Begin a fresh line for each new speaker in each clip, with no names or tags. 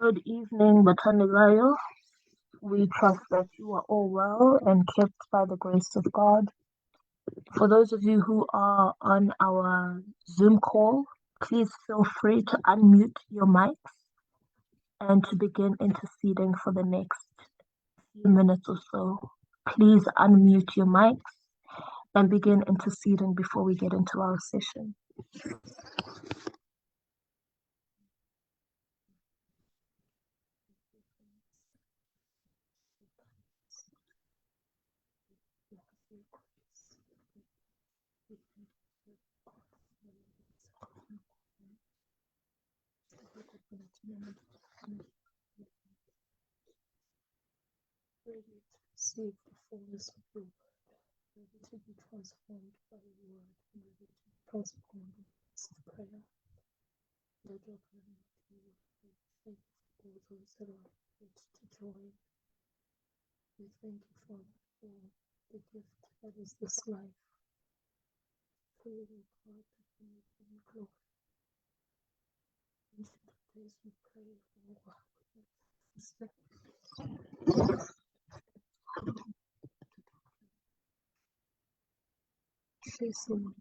Good evening, Batanilayo. We trust that you are all well and kept by the grace of God. For those of you who are on our Zoom call, please feel free to unmute your mics and to begin interceding for the next few minutes or so. Please unmute your mics and begin interceding before we get into our session. Receive the fullness of your word, ready to be transformed by your word, and ready to be transformed in this prayer. Lord, your prayer, thank you for all those that are able to join. We thank you, Father, for the gift that is this life. For you, God, that we may bring glory. Ancient of days, we pray for our sister. Chasing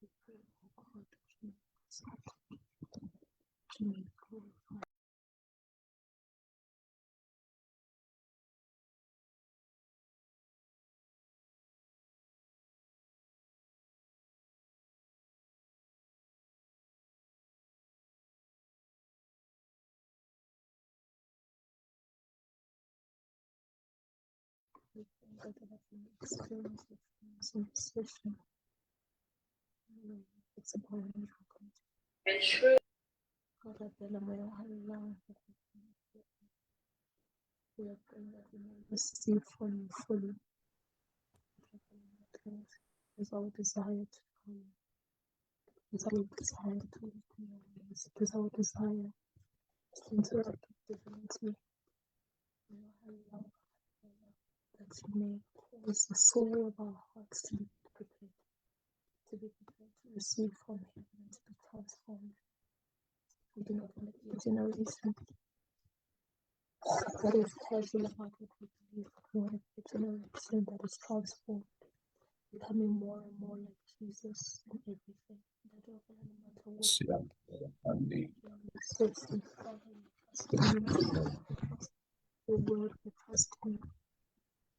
we pray, oh God, that you may glorify. We thank God that I've been experiencing things in this session. It's a financial content. God, I tell them I have love. We are praying that we may receive from you fully. It's our desire to come. It's our desire to know. It's our desire to interact with divinity. That you may cause the soul of our hearts to be prepared to receive from Him and to be transformed. We do not want to be a generation that is casual about what we believe, but we want to be a generation that is transformed, becoming more and more like Jesus in everything. That no matter what we trust in Father, we trust in you. The word, we trust in you.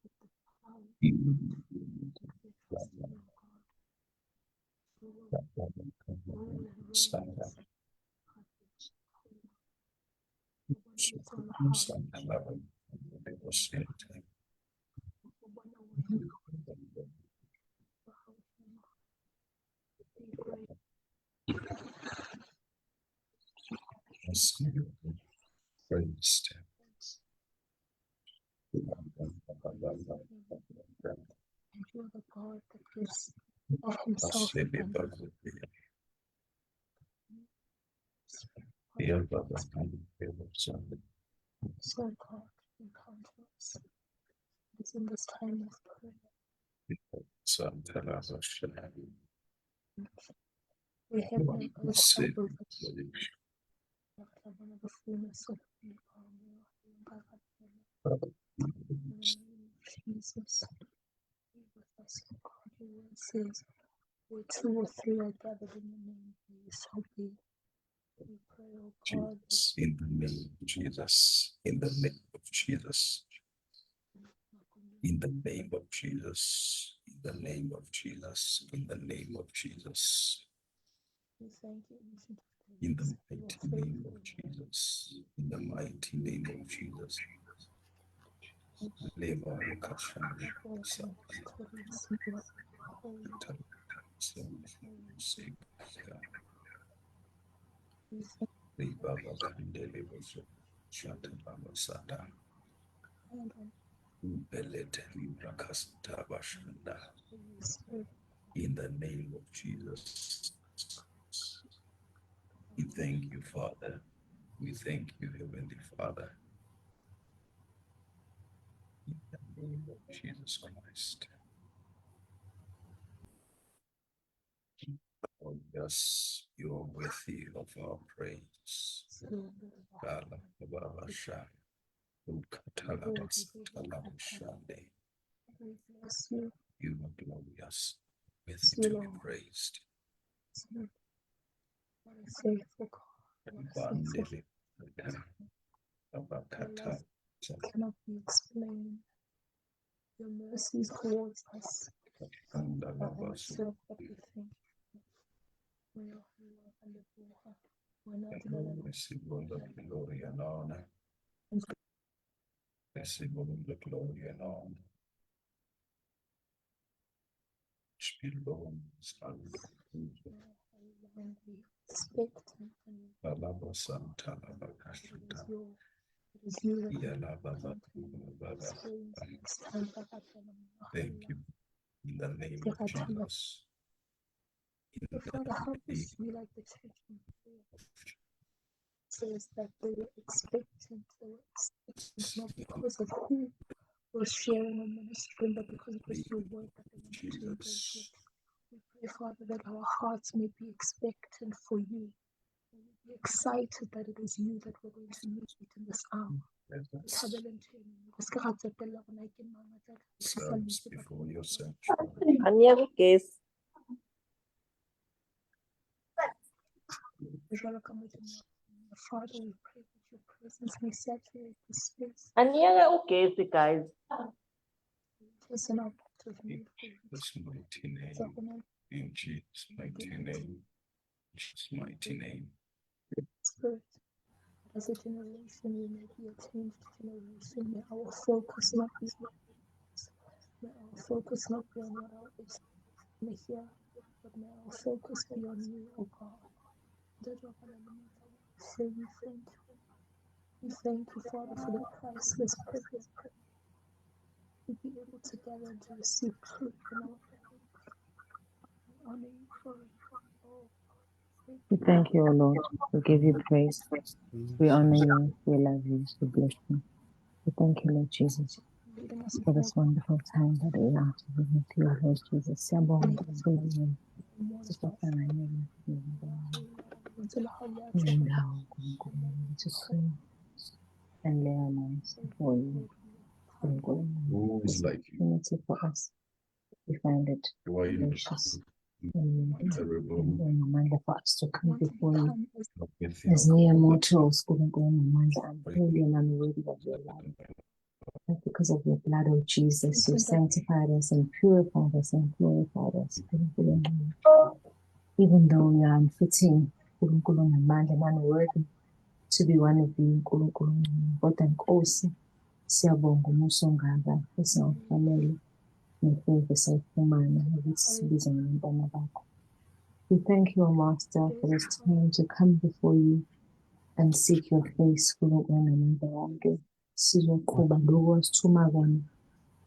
With the power, we trust in you, God. And you are the God that gives of Himself. So God, encounter us. It's in this time of prayer. We have no other hope over the fullness of you, Jesus. Be with us, God. Your word says, where 2 or 3 are gathered in the name, you shall be. We pray, oh God.
In the name of Jesus. In the name of Jesus. In the name of Jesus. In the name of Jesus. In the name of Jesus.
We thank you,
in the mighty name of Jesus. In the mighty name of Jesus. In the name of Jesus. We thank you, Father. We thank you, Heavenly Father. In the name of Jesus Christ. Yes, you are worthy of our praise. Kalababasha, Ukatalabasatalabushande.
We bless you.
You are glorious, worthy
You,
to be
Lord.
praised.
What a faithful God. What a faithful
Bandele,
God. Your
Abakata,
love cannot be explained. Your mercies towards us are
Andalabasu.
undeserved, but we thank you. We are hallelujah. We're not in
Receive all the glory and honor. Receive all the glory and honor. Which belongs unto you.
expectant and
Alabasantalamakashita.
it is you that
Yalabababababa. Thank you. In the name of Jesus. In the
Father, help us
name
to be like the church in prayer. Says that they were expectant, not because of who was sharing or ministering, but because it was your word that they wanted to engage with.
Jesus.
We pray, Father, that our hearts may be expectant for you. We may be excited that it is you that we're going to meet in this hour.
Serves before your sanctuary.
Father, we pray that your presence may saturate this space.
Guys.
Listen up to me.
In Jesus' mighty name. In Jesus' mighty name. In Jesus' mighty name.
Spirit, as a generation, we may be a changed generation. May our focus not be on what our ears may hear, but may our focus be on you, O God. Say we thank you. We thank you, Father, for the priceless privilege to be able to gather and to receive truth in our faith. We honor you for it. Oh,
We thank you, O Lord. We give you praise. We honor you. We love you. We bless you. We thank you, Lord Jesus,
leading us
for this wonderful time that we are to be with you, Lord Jesus. Siyabonga Nkulunkulu. Sisafana nini indawo Nkulunkulu to pray and lay our lives before you.
Who is like you?
Opportunity for us. We find it
Who are you?
gracious
Terrible.
and for us to come before you
With
as
you.
mere mortals, Nkulunkulu namandla, unholy and unworthy of your love. But because of your blood, O Jesus, you sanctified us and purified us and glorified us. Even though we are unfitting, Nkulunkulu namandla, and unworthy to be one of you, Nkulunkulu, kodwa Nkosi, siyabonga umuso ongaka esingawufanele nemfundo esayifumana ukuthi sibize ngabantwana bakho. We thank you, O Master, for this time to come before you and seek your face, Nkulunkulu namandla wonke. Sizoqhuba lokho wasithuma kona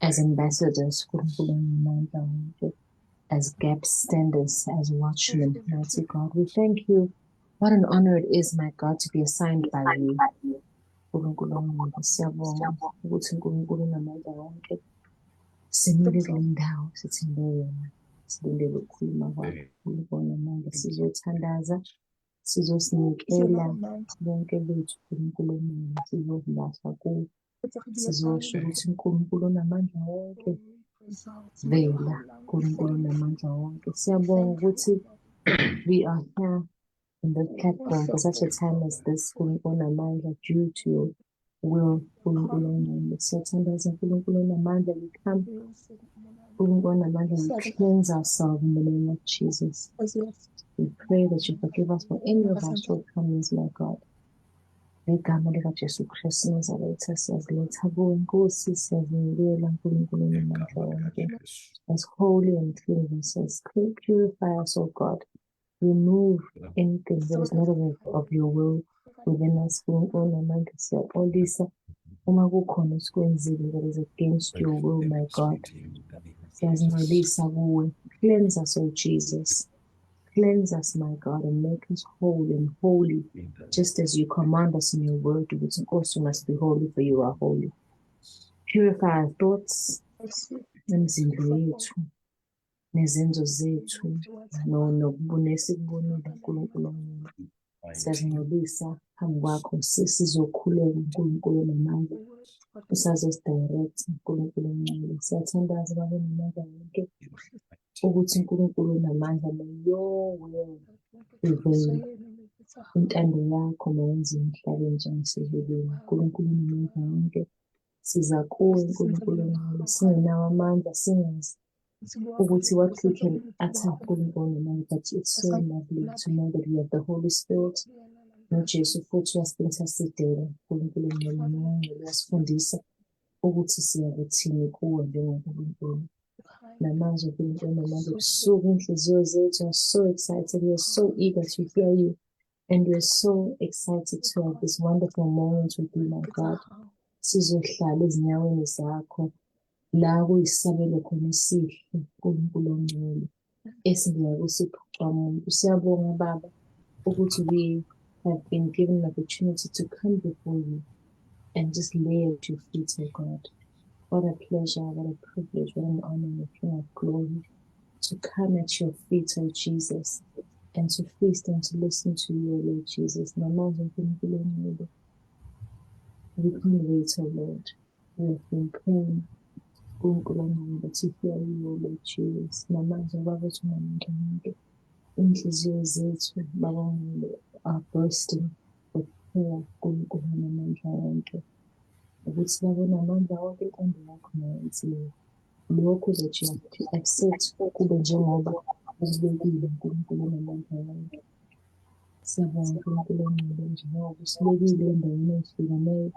as ambassadors, Nkulunkulu namandla wonke, as gap standers, as watchmen, mighty God. We thank you. What an honor it is, my God, to be assigned by you. Nkulunkulu wonke, siyabonga ukuthi Nkulunkulu namandla wonke simile kule ndawo sithembe wena, silindele ukukhuluma kwakho. Nkulunkulu namandla sizothandaza, sizosinikela bonke bethu Nkulunkulu namandla, sizokulahlwa kuwe. Sizosho ukuthi Nkulunkulu namandla wonke vela, Nkulunkulu namandla wonke. Siyabonga ukuthi we are here in the platform for such a time as this, Nkulunkulu namandla, due to your will, Nkulunkulu namandla. Siyathandaza Nkulunkulu namandla, we come, Nkulunkulu namandla, we cleanse ourselves in the name of Jesus. We pray that you forgive us for any of our shortcomings, my God. Ngegama likaJesu Kristu Nazaretha siyaziletha kuwe Nkosi, siyazinikela Nkulunkulu namandla wonke as holy and clean vessels. Purify us, O God. Remove anything that is not of your will within us. Nkulunkulu namandla siyaxolisa uma kukhona esikwenzile that is against your will, my God. Siyazingcolisa kuwe. Cleanse us, O Jesus. Cleanse us, my God, and make us whole and holy, just as you command us in your word, which also must be holy, for you are holy. Purify our thoughts, emizimba yethu, nezenzo zethu nesikubonile uNkulunkulu omnyama. Siyazingcolisa phambi kwakho sizokhuleka uNkulunkulu onamandla, usazosidirect uNkulunkulu omncane. Siyathandaza Baba onamandla wonke ukuthi uNkulunkulu onamandla may your will prevail. Intando yakho mayenziwe emhlabeni njengasezulwini. uNkulunkulu onamandla wonke, siza kuwe uNkulunkulu omncane, singenawo amandla, singazi ukuthi what we can utter uNkulunkulu onamandla, but it's so lovely to know that we have the Holy Spirit. NoJesu futhi uyasiphintasidela uNkulunkulu omncane, noNgcwele uyasifundisa ukuthi siyakuthini kuwe njengoNkulunkulu. Namanje uNkulunkulu onamandla, kusuka inhliziyo zethu are so excited, we are so eager to hear you, and we are so excited to have this wonderful moment with you, my God. Sizohlala ezinyaweni zakho la kuyisabelo khona esihle uNkulunkulu omncane esingeke usiphucwa umuntu. Siyabonga Baba ukuthi we have been given an opportunity to come before you and just lay at your feet, oh God. What a pleasure, what a privilege, what an honor, King of glory, to come at your feet, oh Jesus, and to feast and to listen to you, oh Lord Jesus. Namanje uNkulunkulu omncane, we can't wait, oh Lord. We have been praying uNkulunkulu omncane to hear you, oh Lord Jesus. Namanje Baba onamandla wonke, inhliziyo zethu Baba omncane are bursting with prayer uNkulunkulu onamandla wonke, ukuthi Baba onamandla wonke intando yakho mayenziwe. Lokhu that you have accept kube njengoba ukubekile uNkulunkulu onamandla wonke. Siyabonga uNkulunkulu omncane njengoba usibekile endaweni ehlukeneyo,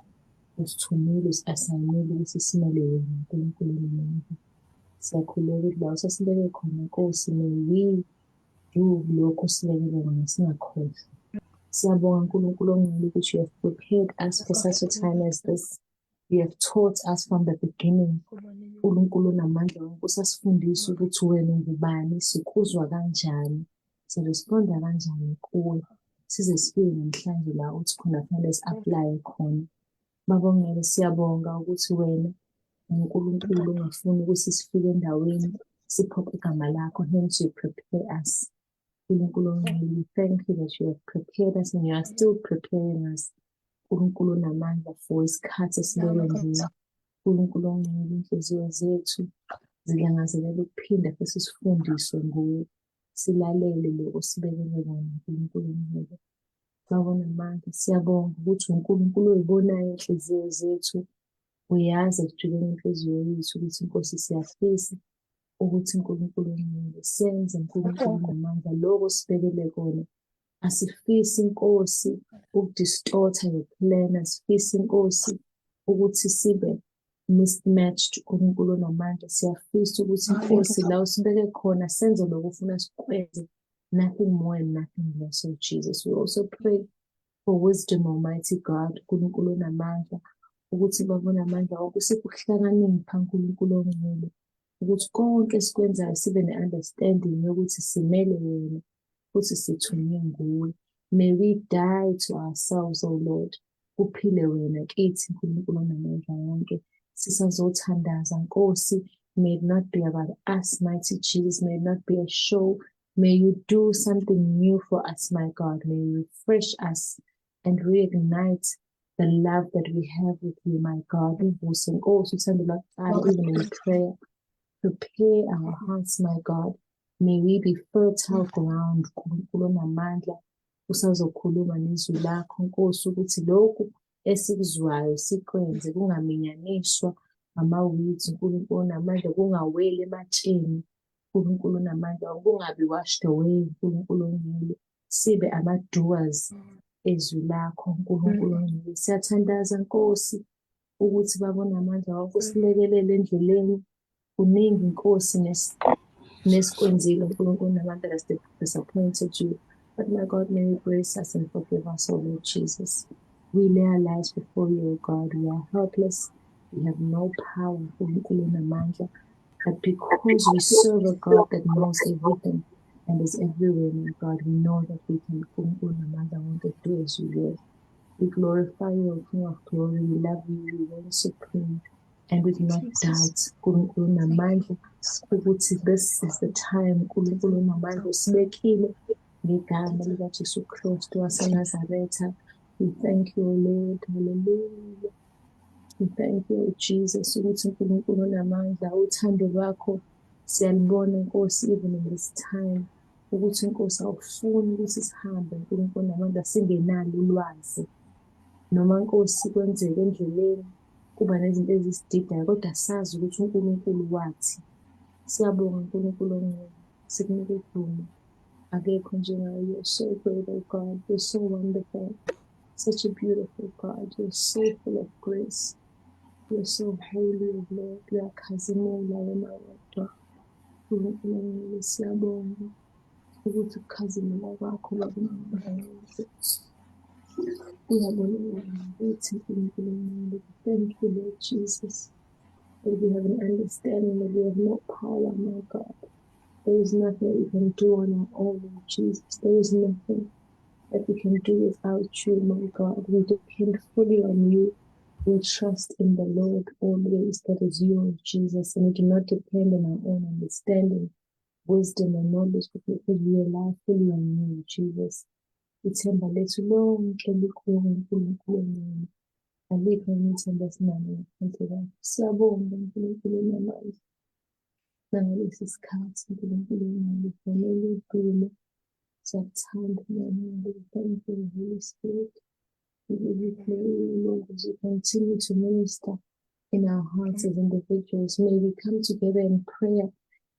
usithumile, usi-asayinile ukuthi simele wena uNkulunkulu omncane. Siyakhuleka ukuthi la usasibeke khona Nkosi, may we do lokhu osibekele kona singakhohlwa. Siyabonga uNkulunkulu omncane ukuthi you have prepared us for such a time as this. You have taught us from the beginning. uNkulunkulu onamandla wonke usasifundisa ukuthi wena ungubani, sikuzwa kanjani, siresponda kanjani kuwe, size sifike namhlanje la uthi khona kufanele si-aplaye khona. Baba ongcwele, siyabonga ukuthi wena uNkulunkulu ungafuni ukuthi sifike endaweni siphophe igama lakho, hence you prepare us. uNkulunkulu ongcwele, we thank you that you have prepared us and you are still preparing us. uNkulunkulu onamandla for isikhathi esibekwe nguwe. uNkulunkulu ongcwele, inhliziyo zethu zilangazelela ukuphinda futhi sifundiswe nguwe, silalele lokho osibekele kona uNkulunkulu ongcwele. Baba onamandla, siyabonga ukuthi uNkulunkulu oyibonayo inhliziyo zethu, uyazi ekujuleni inhliziyo yethu ukuthi Nkosi siyafisa ukuthi uNkulunkulu ongcwele senze uNkulunkulu onamandla lokho osibekele kona. Asifisi Nkosi ukudistort your plan, asifisi Nkosi ukuthi sibe mismatched uNkulunkulu onamandla. Siyafisa ukuthi Nkosi la usibeke khona senze lokho ufuna sikwenze, nothing more and nothing less, oh Jesus. We also pray for wisdom, Almighty God, uNkulunkulu onamandla, ukuthi Baba onamandla wonke usiphe ukuhlakanipha uNkulunkulu ongcwele, ukuthi konke esikwenzayo sibe ne-understanding yokuthi simele wena futhi sithunywe nguwe. May we die to ourselves, oh Lord, kuphile wena kithi uNkulunkulu onamandla wonke. Sisazothandaza Nkosi, may it not be about us, mighty Jesus, may it not be a show. May you do something new for us, my God. May you refresh us and reignite the love that we have with you, my God. Even in prayer, prepare our hearts, my God. May we be fertile ground, uNkulunkulu onamandla, usazokhuluma nezwi lakho Nkosi, ukuthi lokhu esikuzwayo sikwenze, kungaminyaniswa ama-weeds, uNkulunkulu onamandla, kungaweli ematsheni, uNkulunkulu onamandla, kungabi washed away, uNkulunkulu ongcwele, sibe ama-doers ezwi lakho uNkulunkulu ongcwele. Siyathandaza Nkosi ukuthi Baba onamandla wonke usilekelele endleleni. Kuningi Nkosi nesikwenzile uNkulunkulu onamandla that's disappointed you. But my God, may you grace us and forgive us, oh Lord Jesus. We lay our lives before you, oh God. We are helpless. We have no power, uNkulunkulu onamandla. But because we serve a God that knows everything and is everywhere, my God, we know that we can uNkulunkulu onamandla wonke do as you will. We glorify you, O King of glory. We love you. You reign supreme. and we do not doubt uNkulunkulu namandla ukuthi this is the time uNkulunkulu namandla usibekile ngegama likaJesu Kristu waseNazaretha. We thank you, Lord. Hallelujah. We thank you, Jesus, ukuthi uNkulunkulu namandla uthando lwakho siyalibona Nkosi even in this time ukuthi Nkosi awufuni ukuthi sihambe uNkulunkulu namandla singenalo ulwazi noma Nkosi kwenzeke endleleni kuba nezinto ezisididayo kodwa sazi ukuthi uNkulunkulu wathi. Siyabonga uNkulunkulu ongcwele, sikunike idumo. Akekho njengawe. You're so great, oh God. You're so wonderful. Such a beautiful God. You're so full of grace. You're so holy, oh Lord. Uyakhazimula wena wedwa. uNkulunkulu ongcwele, siyabonga ukuthi ukukhazimula kwakho uyabonakala ukuthi uNkulunkulu ongcwele. Thank you, Lord Jesus. That we have an understanding that we have no power, my God. There is nothing we can do on our own, Lord Jesus. There is nothing that we can do without you, my God. We depend fully on you. We trust in the Lord always. That is you, Lord Jesus. And we do not depend on our own understanding, wisdom, and knowledge, but because we rely fully on you, Lord Jesus. Ithemba lethu lonke likhulu uNkulunkulu ongcwele. Alikho ithemba esinalo ngaphandle kwakho. Siyabonga uNkulunkulu onamandla. Nangalesi sikhathi uNkulunkulu ongcwele ufanele udumo. Siyakuthanda namandla. Thank you, Holy Spirit. We give you glory, Lord, as you continue to minister in our hearts as individuals. May we come together in prayer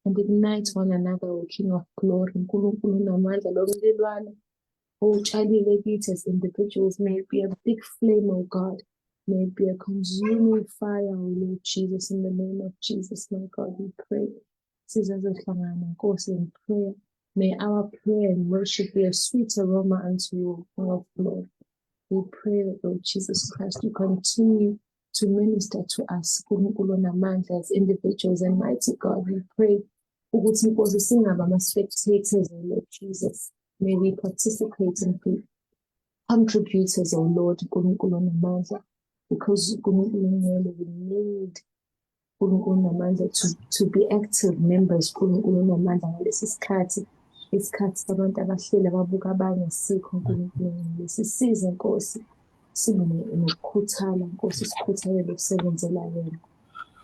and ignite one another, O King of Glory. uNkulunkulu onamandla lomlilwane owutshalile kithi as individuals. May it be a big flame, O God. May it be a consuming fire, O Lord Jesus, in the name of Jesus, my God, we pray. Sizazohlangana Nkosi in prayer. May our prayer and worship be a sweet aroma unto you, King of Glory. We pray that, Lord Jesus Christ, you continue to minister to us, uNkulunkulu onamandla, as individuals, and mighty God, we pray ukuthi Nkosi singaba ama-spectators, O Lord Jesus. May we participate and be contributors, O Lord, uNkulunkulu onamandla, because uNkulunkulu ongcwele, we need uNkulunkulu onamandla to be active members, uNkulunkulu onamandla ngalesi sikhathi. Isikhathi sabantu abahleli ababuka abangesikho, uNkulunkulu ongcwele. Sisize Nkosi, sibe nokukhuthala Nkosi, sikhuthalele ukusebenzela wena.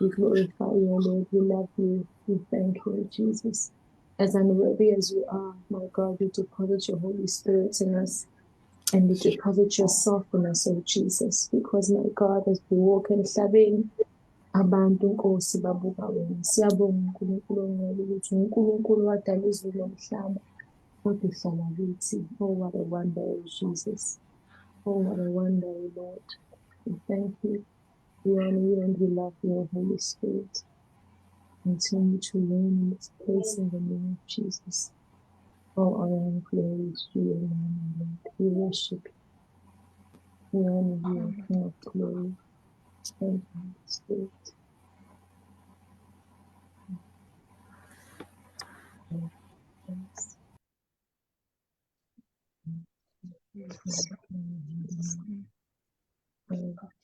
We glorify you, Lord. We love you. We thank you, Jesus. As unworthy as we are, my God, you deposit your Holy Spirit in us, and you deposit yourself in us, oh Jesus. Because, my God, as we walk emhlabeni, abantu Nkosi babuka wena. Siyabonga uNkulunkulu ongcwele ukuthi uNkulunkulu wadala izulu nomhlaba kodwa uhlala kithi. Oh, what a wonder, oh Jesus. Oh, what a wonder, oh Lord. We thank you. We honor you and we love you, Holy Spirit. Continue to reign in this place in the name of Jesus. All honor and glory is to your name, Lord. We worship you. We honor you, King of glory. Thank you, Holy Spirit. Thanks.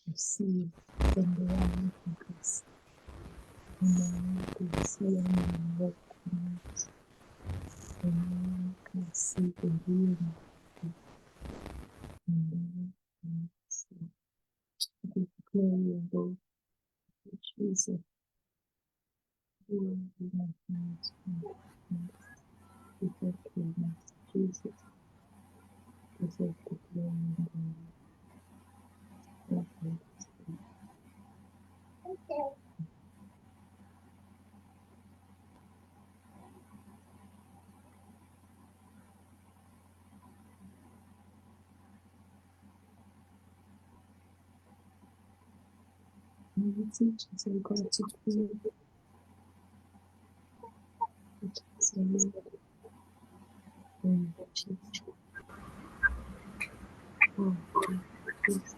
Receive from the one who is can see and work and can see the real and the glory of God, Jesus. You are my friends, we thank you, Jesus. Deserve the glory and the honor. And we teach us, oh God, to pray. Teach us, oh Lord, and Jesus. Oh, Jesus.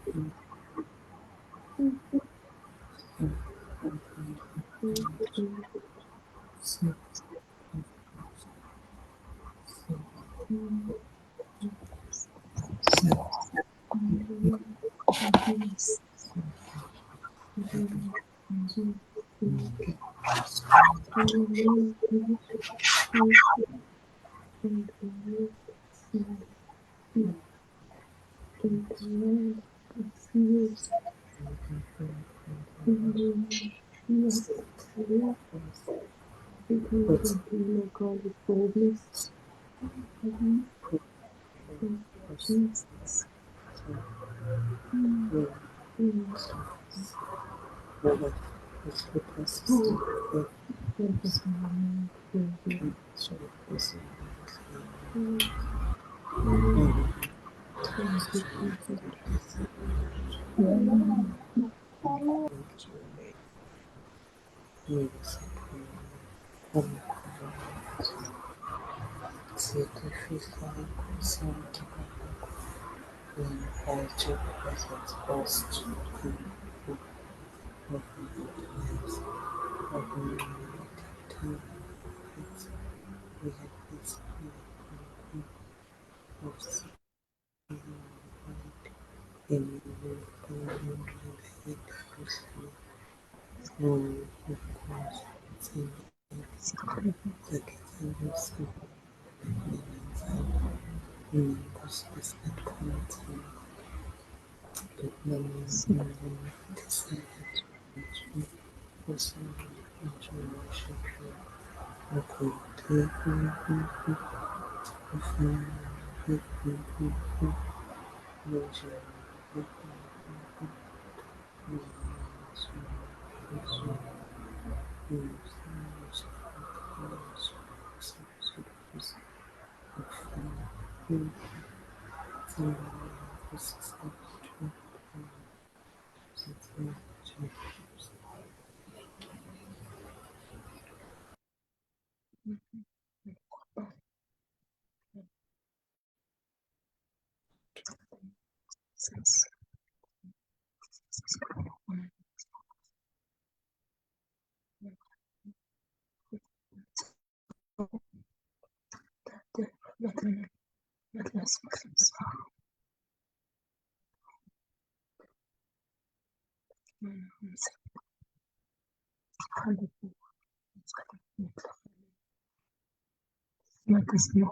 Let us know.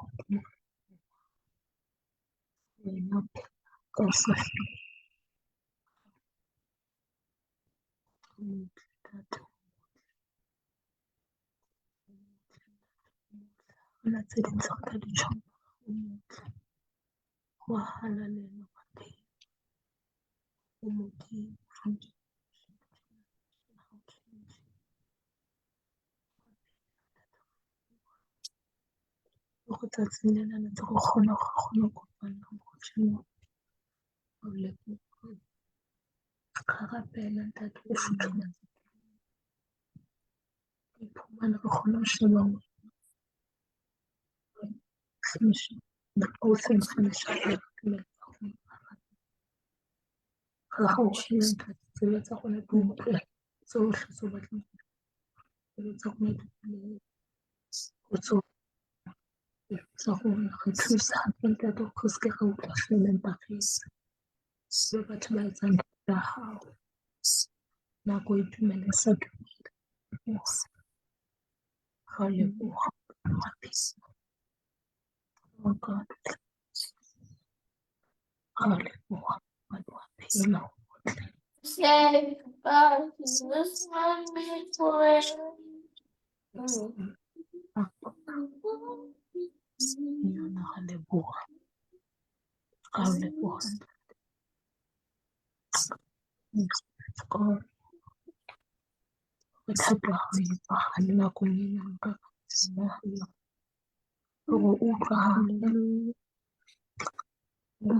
We know also unathiritsa kadicho wahala leno pati umuti go tsatsinela na go kgona go kopana go tseno le ka rapela ntate o fitlhela iphumana re kgona go sheba finish o finish ga go tshela tsela tsa gone di utlwe tsotlhe tse o batlang tsela tsa gone go tsa gone go thusa gape ntate go se ke ga utlwa fela empa fesa le batho ba etsang ya gago nako e tumele sa dumele ga leboga peace oh God ga leboga phela
Say goodbye to this one before.
Yona ga leboga ga leboga God bothata ga o etsagale nakong e yang ka gore utlwagale God,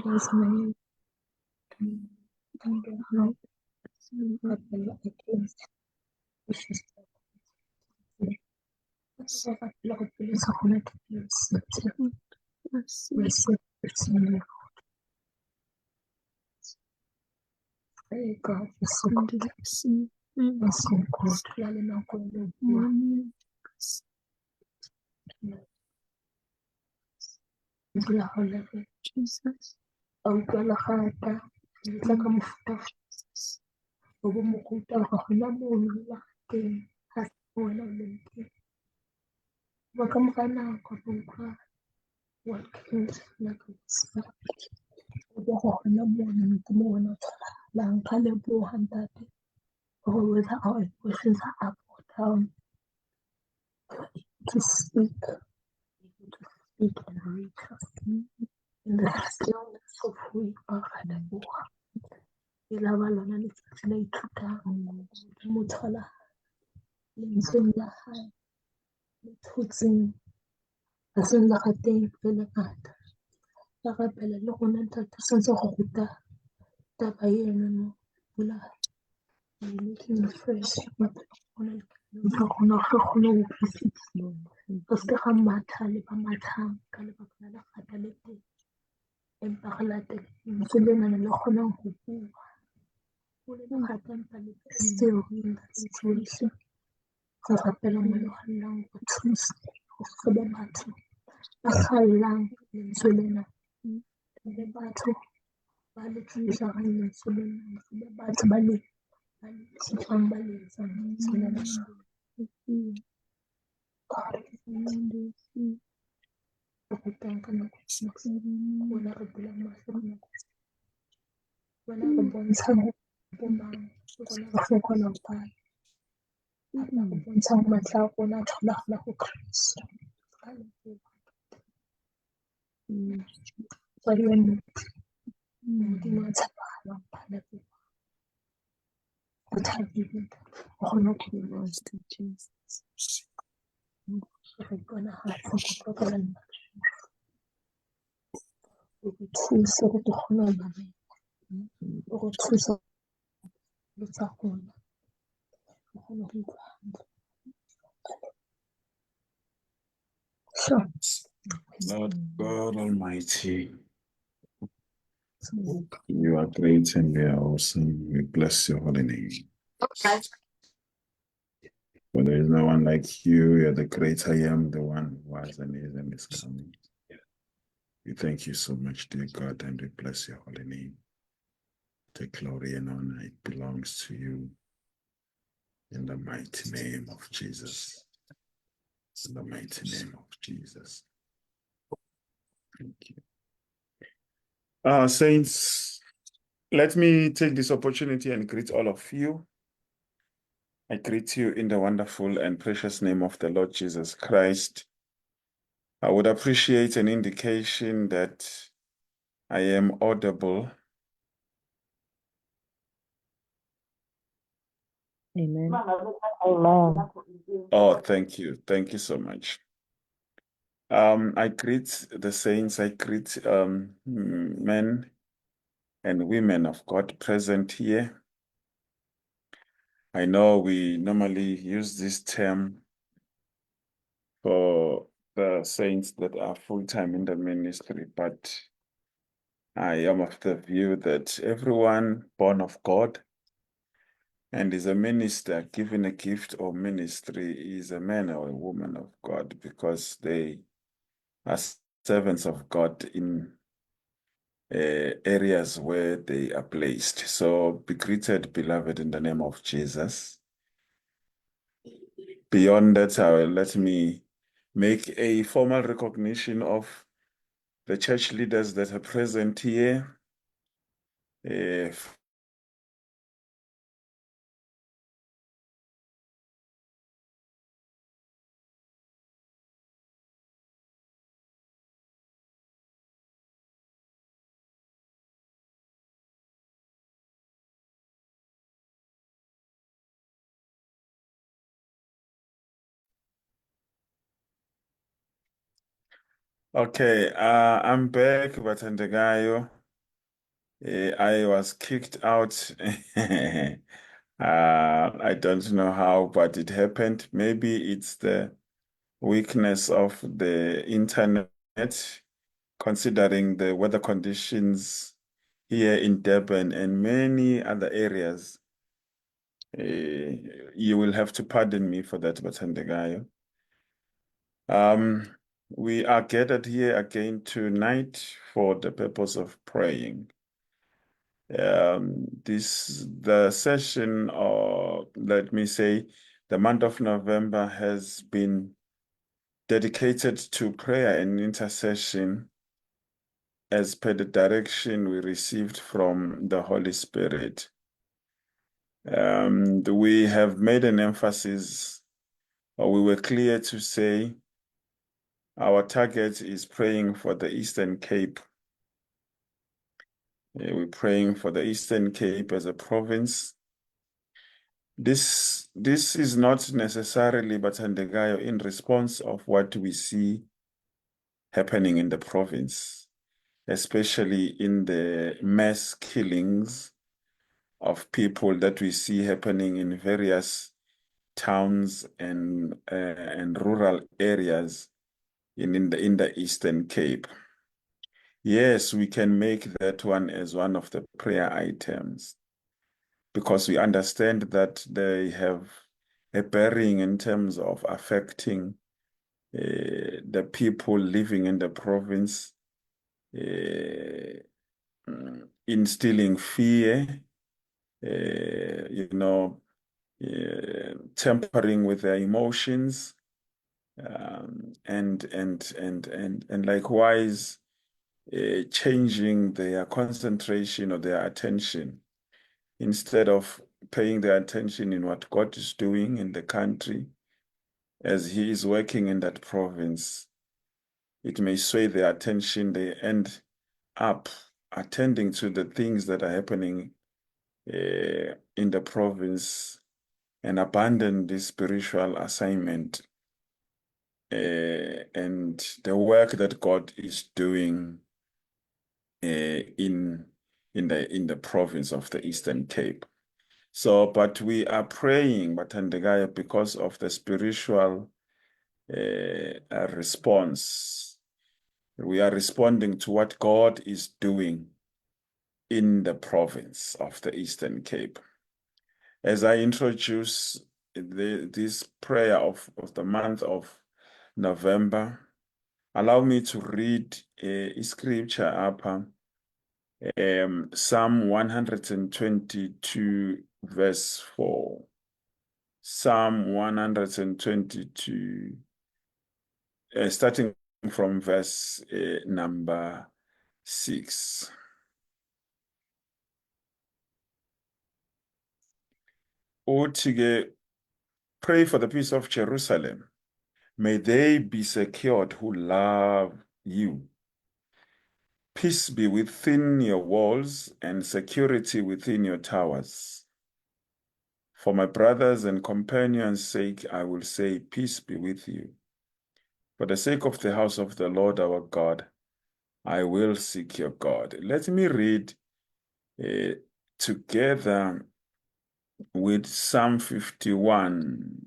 you're so good. You're so good. Lale nako e le bua. Dula go lebe Jesus. A utlwala gata. Tla ka mofuta. Obo mokuta ga gona mono la teng ga se wena o leng teng. Ba ka mora nako ba utlwa what came like a whisper. Obo ga gona mono Modimo wena o tshwaralang. Ka leboha ntate for whether our emotions are up or down. To speak, to speak and reach us in the stillness of who you are. Ka leboha. E laba lona letsatsi la ithutang Modimo thola lentsweng la hae le thotseng baseng la ga teng le ngata. Ka rapela le rona ntate santse go ruta taba eno no pula making fresh rona le rona go kgona go utlwisisa go se ga matha le ba mathang ka lebaka la legata le teng empa re latele lentswe lena le kgonang go bua o le legata empa le still in that situation. Re rapela mo le kgonang go thusa go seba batho ba kgallang lentswe lena le batho ba le tsebisang lentswe lena le batho ba le teachang ba le etsang lentswe lena. Rutang ka nako wena re bulang mahlo nako wena re bontshang bo mang rona re fokola ho kae re bontshang matla a rona a tholagala go Kristo ka leboha tswadi ya nnete Modimo a tshepahalang ka leboha o thabile o kgona go re iponagatse go tlogela nna o re thuse go ke kgone ho mamela o re thuse le tsa rona o kgone go utlwa hantle. Sure.
Lord God Almighty, you are great and you are awesome. We bless your holy name. For there is no one like you. You are the great I am, the one who was and is coming. We thank you so much, dear God, and we bless your holy name. The glory and honor, it belongs to you. In the mighty name of Jesus. In the mighty name of Jesus. Thank you. Saints, let me take this opportunity and greet all of you. I greet you in the wonderful and precious name of the Lord Jesus Christ. I would appreciate an indication that I am audible.
Amen.
Oh, thank you. Thank you so much. I greet the saints. I greet men and women of God present here. I know we normally use this term for the saints that are full-time in the ministry, but I am of the view that everyone born of God and is a minister, given a gift or ministry, is a man or a woman of God because they are servants of God in areas where they are placed. So be greeted, beloved, in the name of Jesus. Beyond that, let me make a formal recognition of the church leaders that are present here. Okay, I'm back, Batandegayo. I was kicked out. I don't know how, but it happened. Maybe it's the weakness of the internet, considering the weather conditions here in Durban and many other areas. You will have to pardon me for that, Batandegayo. We are gathered here again tonight for the purpose of praying.
The session, or let me say, the month of November has been dedicated to prayer and intercession as per the direction we received from the Holy Spirit. We have made an emphasis, or we were clear to say, our target is praying for the Eastern Cape. We're praying for the Eastern Cape as a province. This is not necessarily, but in response of what we see happening in the province, especially in the mass killings of people that we see happening in various towns and rural areas in the Eastern Cape. Yes, we can make that one as one of the prayer items, because we understand that they have a bearing in terms of affecting the people living in the province, instilling fear, tampering with their emotions, and likewise changing their concentration or their attention. Instead of paying their attention in what God is doing in the country as He is working in that province, it may sway their attention. They end up attending to the things that are happening in the province and abandon this spiritual assignment and the work that God is doing in the province of the Eastern Cape. So, but we are praying, Bathandegaya, because of the spiritual response. We are responding to what God is doing in the province of the Eastern Cape. As I introduce this prayer of the month of November, allow me to read a scripture up, Psalm 122, verse 4. Psalm 122, starting from verse number 6. Pray for the peace of Jerusalem. May they be secured who love you. Peace be within your walls and security within your towers. For my brothers and companions' sake, I will say, peace be with you. For the sake of the house of the Lord our God, I will seek your God. Let me read together with Psalm 51.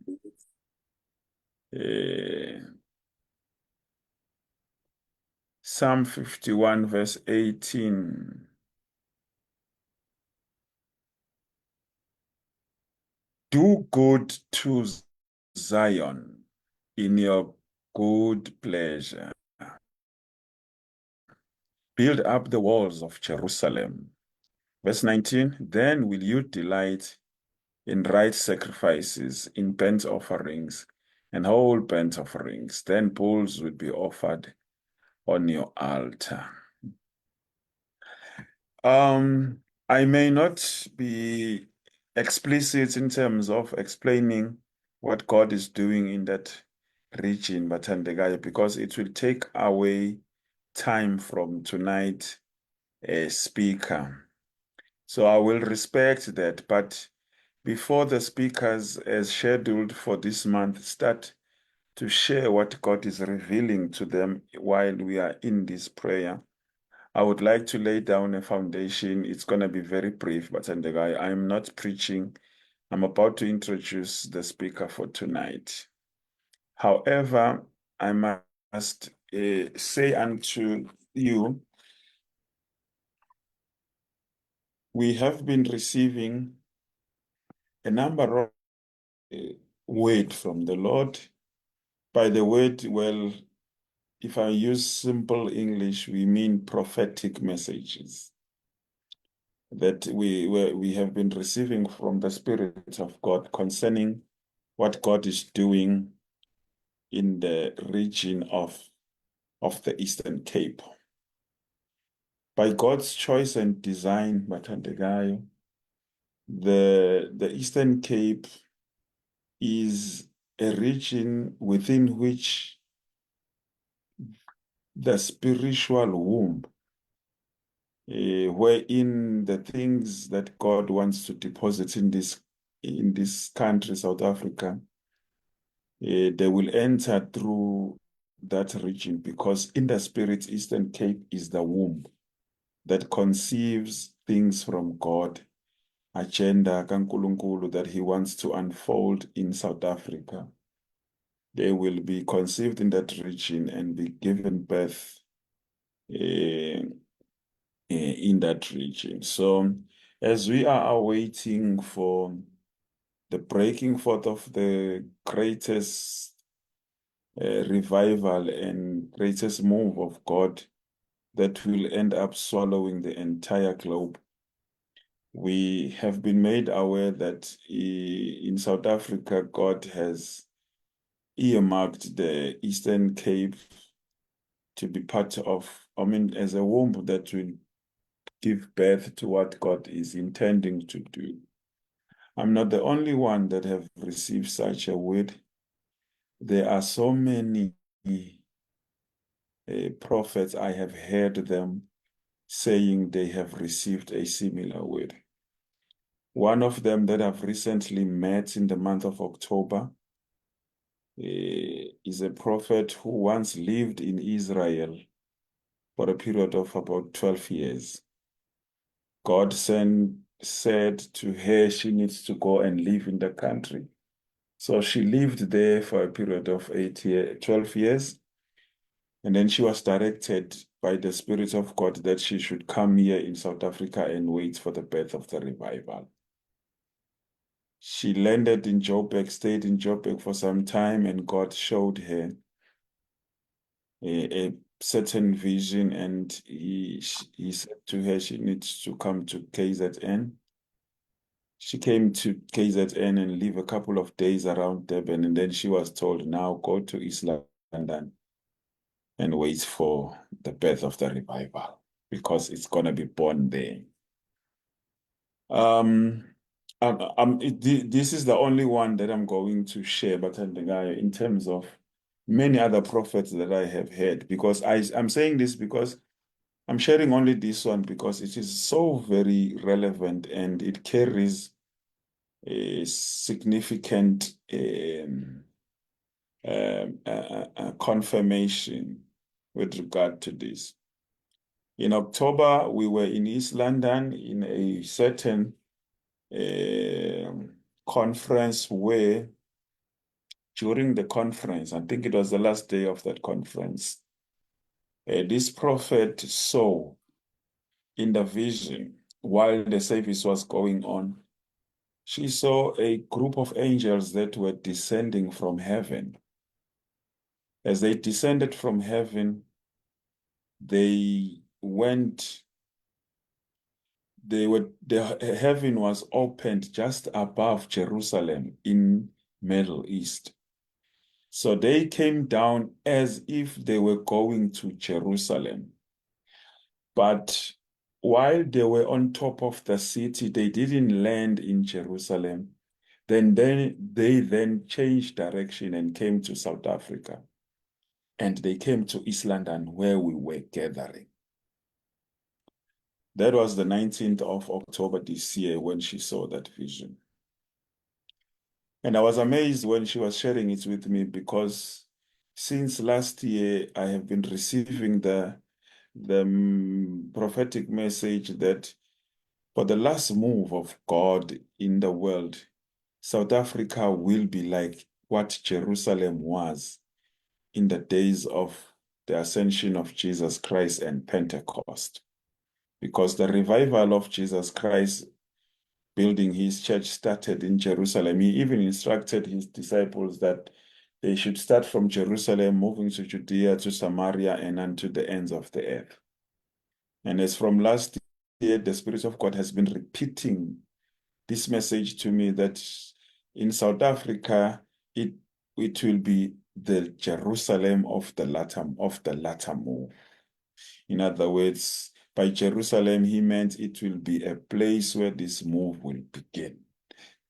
Psalm 51, verse 18. Do good to Zion in your good pleasure. Build up the walls of Jerusalem. Verse 19, then will you delight in right sacrifices, in burnt offerings, and whole burnt offerings. Then bulls will be offered on your altar. I may not be explicit in terms of explaining what God is doing in that region, Bathandegaya, because it will take away time from tonight's speaker. So I will respect that, but before the speakers as scheduled for this month start to share what God is revealing to them while we are in this prayer, I would like to lay down a foundation. It's going to be very brief, but I'm not preaching. I'm about to introduce the speaker for tonight. However, I must say unto you, we have been receiving a number of words from the Lord. By the word, well, if I use simple English, we mean prophetic messages. that we have been receiving from the Spirit of God concerning what God is doing in the region of the Eastern Cape. By God's choice and design, Mathandekayo, the Eastern Cape is a region within which the spiritual womb, wherein the things that God wants to deposit in this country, South Africa, they will enter through that region, because in the spirit, Eastern Cape is the womb that conceives things from God, agenda kaNkulunkulu that he wants to unfold in South Africa. They will be conceived in that region and be given birth in that region. So as we are awaiting for the breaking forth of the greatest revival and greatest move of God that will end up swallowing the entire globe, we have been made aware that in South Africa, God has earmarked the Eastern Cape to be part of, as a womb that will give birth to what God is intending to do. I'm not the only one that have received such a word. There are so many prophets, I have heard them saying they have received a similar word. One of them that I've recently met in the month of October is a prophet who once lived in Israel for a period of about 12 years. God said to her she needs to go and live in the country. So she lived there for a period of 12 years. And then she was directed by the Spirit of God that she should come here in South Africa and wait for the birth of the revival. She landed in Joburg, stayed in Joburg for some time, and God showed her a certain vision, and he said to her she needs to come to KZN. She came to KZN and live a couple of days around Durban, and then she was told, now go to East London and wait for the birth of the revival, because it's going to be born there. This is the only one that I'm going to share, but in terms of many other prophets that I have heard, because I'm saying this because I'm sharing only this one because it is so very relevant and it carries a significant confirmation with regard to this. In October, we were in East London in a certain conference where during the conference, I think it was the last day of that conference, this prophet saw in the vision while the service was going on, she saw a group of angels that were descending from heaven. As they descended from heaven, the heaven was opened just above Jerusalem in Middle East. So they came down as if they were going to Jerusalem. But while they were on top of the city, they didn't land in Jerusalem. Then they changed direction and came to South Africa. And they came to East London where we were gathering. That was the 19th of October this year when she saw that vision. And I was amazed when she was sharing it with me, because since last year, I have been receiving the prophetic message that for the last move of God in the world, South Africa will be like what Jerusalem was in the days of the ascension of Jesus Christ and Pentecost. Because the revival of Jesus Christ building his church started in Jerusalem. He even instructed his disciples that they should start from Jerusalem, moving to Judea, to Samaria, and unto the ends of the earth. And as from last the Spirit of God has been repeating this message to me that in South Africa, it will be the Jerusalem of the latter move. In other words, by Jerusalem, he meant it will be a place where this move will begin,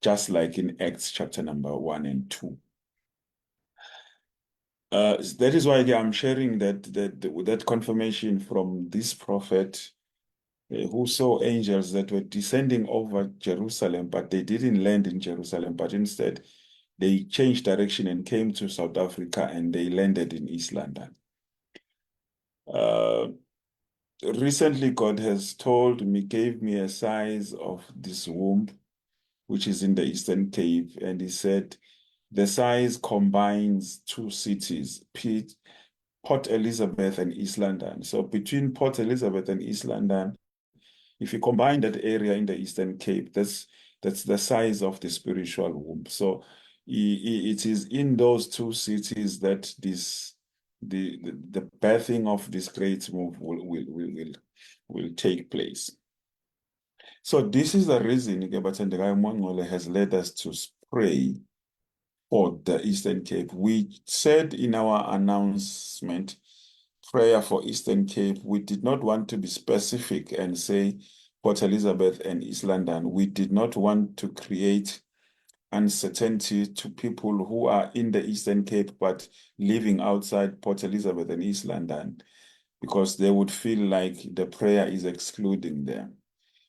just like in Acts chapter number 1 and 2. That is why I'm sharing that confirmation from this prophet who saw angels that were descending over Jerusalem, but they didn't land in Jerusalem, but instead they changed direction and came to South Africa and they landed in East London. Recently, God has told me, gave me a size of this womb, which is in the Eastern Cape, and he said the size combines two cities, Port Elizabeth and East London. So between Port Elizabeth and East London, if you combine that area in the Eastern Cape, that's the size of the spiritual womb. So it is in those two cities that the birthing of this great move will take place. So this is the reason Bathandekayo Mongcwele has led us to pray for the Eastern Cape. We said in our announcement, prayer for Eastern Cape, we did not want to be specific and say Port Elizabeth and East London. We did not want to create uncertainty to people who are in the Eastern Cape but living outside Port Elizabeth and East London, because they would feel like the prayer is excluding them.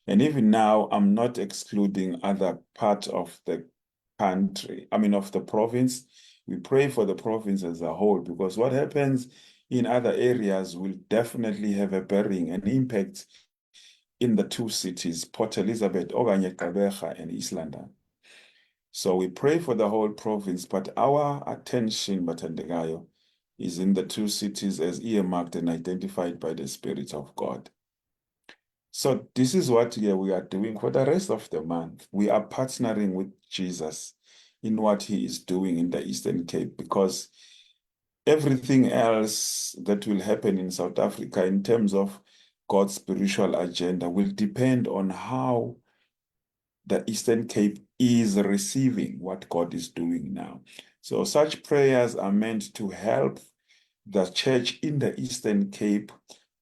And even now, I'm not excluding other parts of the country, of the province. We pray for the province as a whole, because what happens in other areas will definitely have a bearing and impact in the two cities, Port Elizabeth, Okanye Gqeberha, and East London. So we pray for the whole province, but our attention, Bathandekayo, is in the two cities as earmarked and identified by the Spirit of God. So this is what we are doing for the rest of the month. We are partnering with Jesus in what he is doing in the Eastern Cape, because everything else that will happen in South Africa in terms of God's spiritual agenda will depend on how the Eastern Cape is receiving what God is doing now. So such prayers are meant to help the church in the Eastern Cape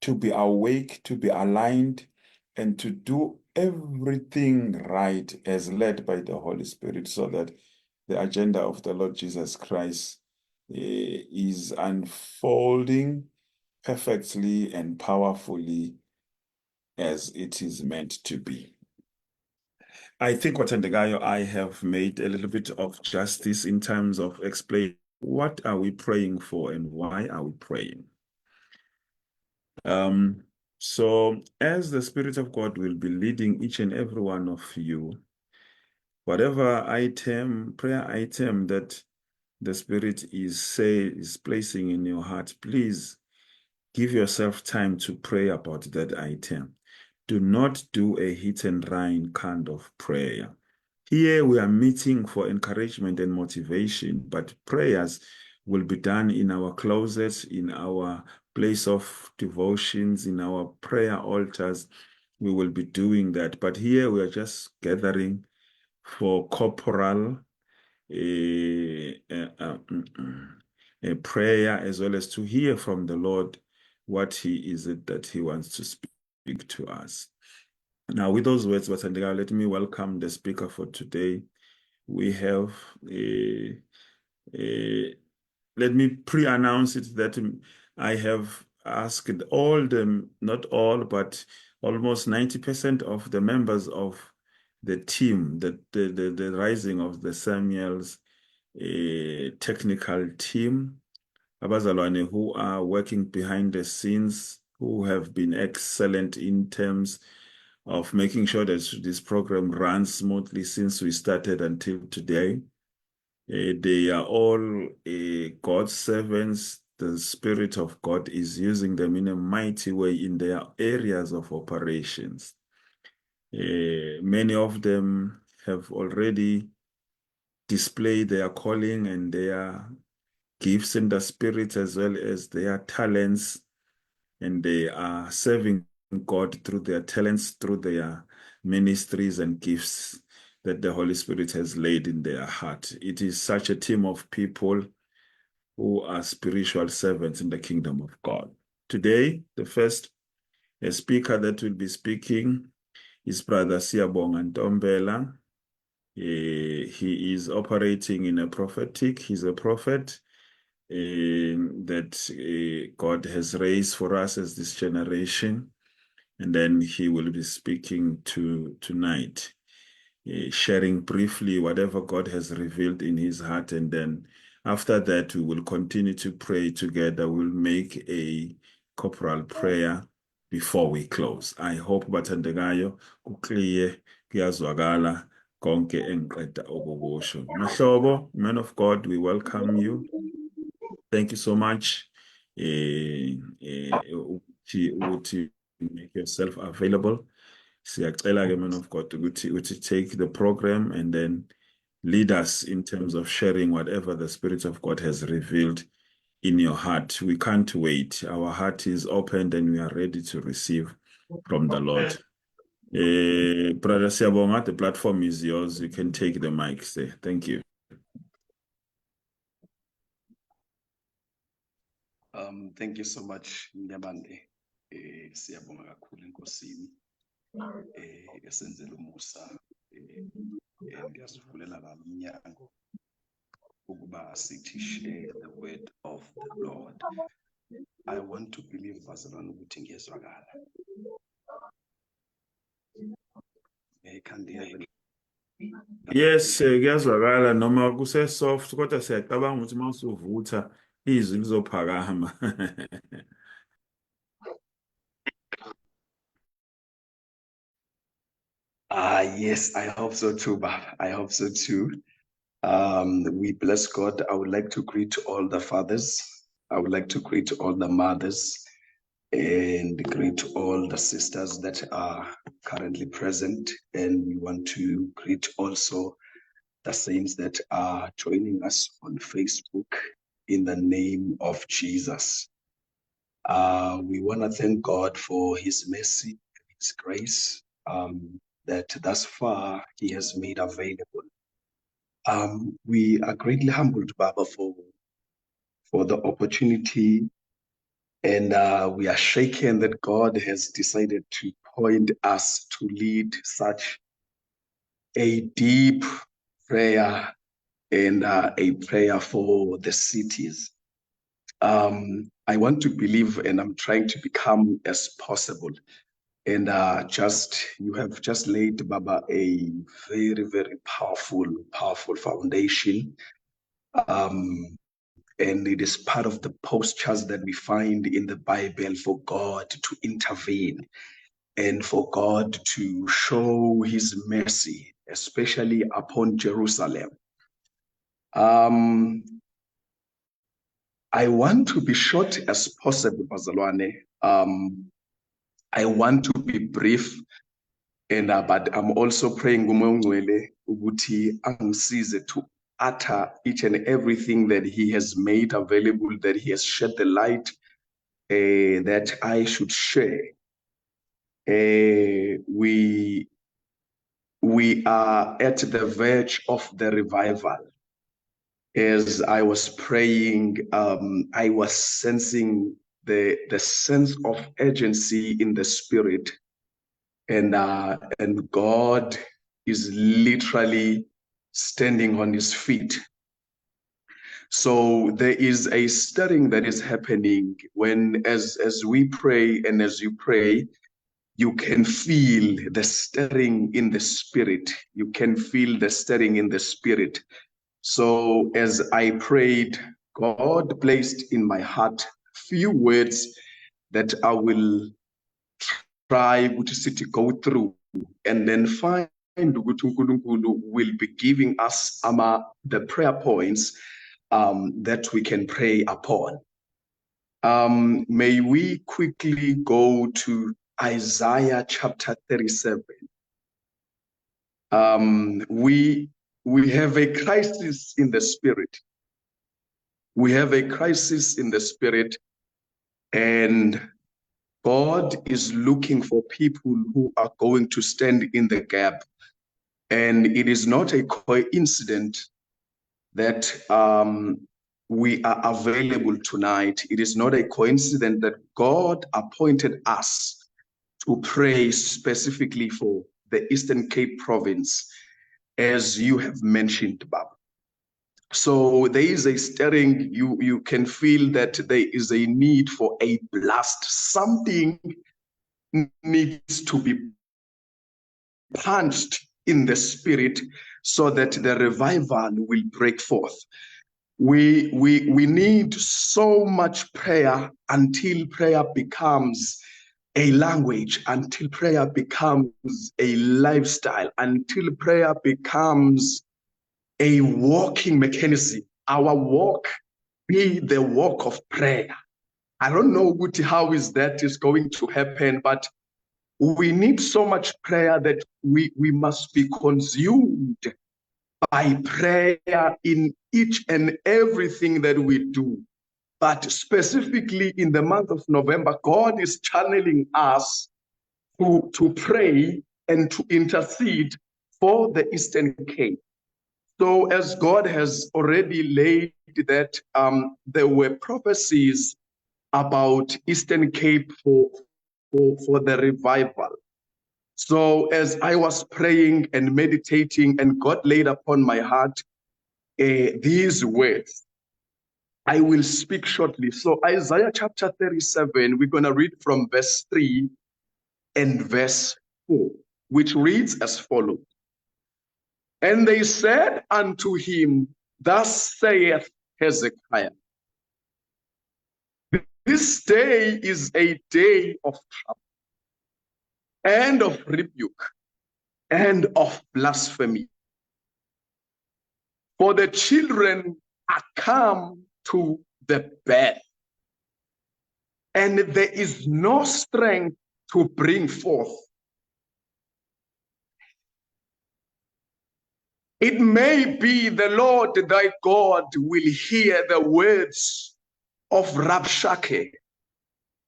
to be awake, to be aligned, and to do everything right as led by the Holy Spirit, so that the agenda of the Lord Jesus Christ is unfolding perfectly and powerfully as it is meant to be. I think, Wathandekayo, I have made a little bit of justice in terms of explaining what are we praying for and why are we praying. So as the Spirit of God will be leading each and every one of you, whatever prayer item that the Spirit is placing in your heart, please give yourself time to pray about that item. Do not do a hit and run kind of prayer. Here we are meeting for encouragement and motivation, but prayers will be done in our closets, in our place of devotions, in our prayer altars. We will be doing that. But here we are just gathering for corporal a prayer, as well as to hear from the Lord what is it that he wants to speak to us. Now, with those words, Bathandekayo, let me welcome the speaker for today. We have let me pre-announce it that I have asked not all, but almost 90% of the members of the team, the Rising of the Samuels technical team, abazalwane who are working behind the scenes, who have been excellent in terms of making sure that this program runs smoothly since we started until today. They are all God's servants. The Spirit of God is using them in a mighty way in their areas of operations. Many of them have already displayed their calling and their gifts in the Spirit, as well as their talents, and they are serving God through their talents, through their ministries and gifts that the Holy Spirit has laid in their heart. It is such a team of people who are spiritual servants in the kingdom of God. Today, the first speaker that will be speaking is Brother Siyabonga Ntombela. He is operating in a prophetic. He's a prophet that God has raised for us as this generation. And then he will be speaking tonight, sharing briefly whatever God has revealed in his heart. And then after that, we will continue to pray together. We'll make a corporal prayer before we close. I hope bathandekayo kukliye kuyazwakala konke engiqeda ukukusho. Mahlobo, man of God, we welcome you. Thank you so much. Uthi make yourself available. Siyacela ke man of God ukuthi take the program and then lead us in terms of sharing whatever the Spirit of God has revealed in your heart. We can't wait. Our heart is opened and we are ready to receive from the Lord. Brother Siyabonga, the platform is yours. You can take the mic. Thank you.
Thank you so much, Mnyamande. Siyabonga kakhulu enkosini. Esenzele umusa. Ngiyasivulela la umnyango ukuba sithi share the word of the Lord. I want to believe bazalwane ukuthi ngiyezwakala.
Yes, kuyazwakala noma kuse soft kodwa siyacabanga ukuthi mawusuvutha izwi lizophakama.
Yes, I hope so too, Baba. I hope so too. We bless God. I would like to greet all the fathers. I would like to greet all the mothers and greet all the sisters that are currently present. And we want to greet also the saints that are joining us on Facebook in the name of Jesus. We want to thank God for his mercy, his grace, that thus far he has made available. We are greatly humbled, Baba, for the opportunity, and we are shaken that God has decided to point us to lead such a deep prayer and a prayer for the cities. I want to believe, and I'm trying to become as possible. And you have just laid, Baba, a very, very powerful foundation. And it is part of the postures that we find in the Bible for God to intervene and for God to show his mercy, especially upon Jerusalem. I want to be short as possible, Bazalwane. I want to be brief, and but I'm also praying Uguti angisize to utter each and everything that he has made available, that he has shed the light, that I should share. We are at the verge of the revival. As I was praying, I was sensing the sense of urgency in the spirit, and God is literally standing on his feet. So there is a stirring that is happening when, as we pray and as you pray, you can feel the stirring in the spirit. You can feel the stirring in the spirit. So as I prayed, God placed in my heart few words that I will try to go through, and then find will be giving us the prayer points that we can pray upon. May we quickly go to Isaiah chapter 37. We have a crisis in the spirit. We have a crisis in the spirit, and God is looking for people who are going to stand in the gap. And it is not a coincidence that we are available tonight. It is not a coincidence that God appointed us to pray specifically for the Eastern Cape province, as you have mentioned, Bob. So there is a stirring. You can feel that there is a need for a blast. Something needs to be punched in the spirit so that the revival will break forth. We need so much prayer until prayer becomes a language, until prayer becomes a lifestyle, until prayer becomes a walking mechanism. Our walk be the walk of prayer. I don't know how is that is going to happen, but we need so much prayer that we must be consumed by prayer in each and everything that we do. But specifically in the month of November, God is channeling us to pray and to intercede for the Eastern Cape. So as God has already laid that, there were prophecies about Eastern Cape for the revival. So as I was praying and meditating, and God laid upon my heart these words, I will speak shortly. So Isaiah chapter 37, we're going to read from verse 3 and verse 4, which reads as follows. And they said unto him, thus saith Hezekiah, this day is a day of trouble, and of rebuke, and of blasphemy. For the children are come to the bed, and there is no strength to bring forth. It may be the Lord thy God will hear the words of Rabshakeh,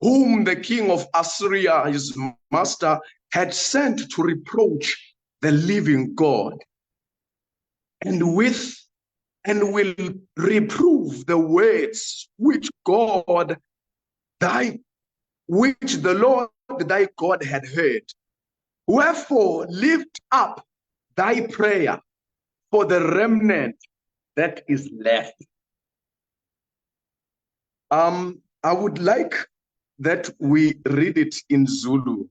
whom the king of Assyria, his master, had sent to reproach the living God, and will reprove the words which the Lord thy God had heard. Wherefore lift up thy prayer for the remnant that is left. I would like that we read it in Zulu.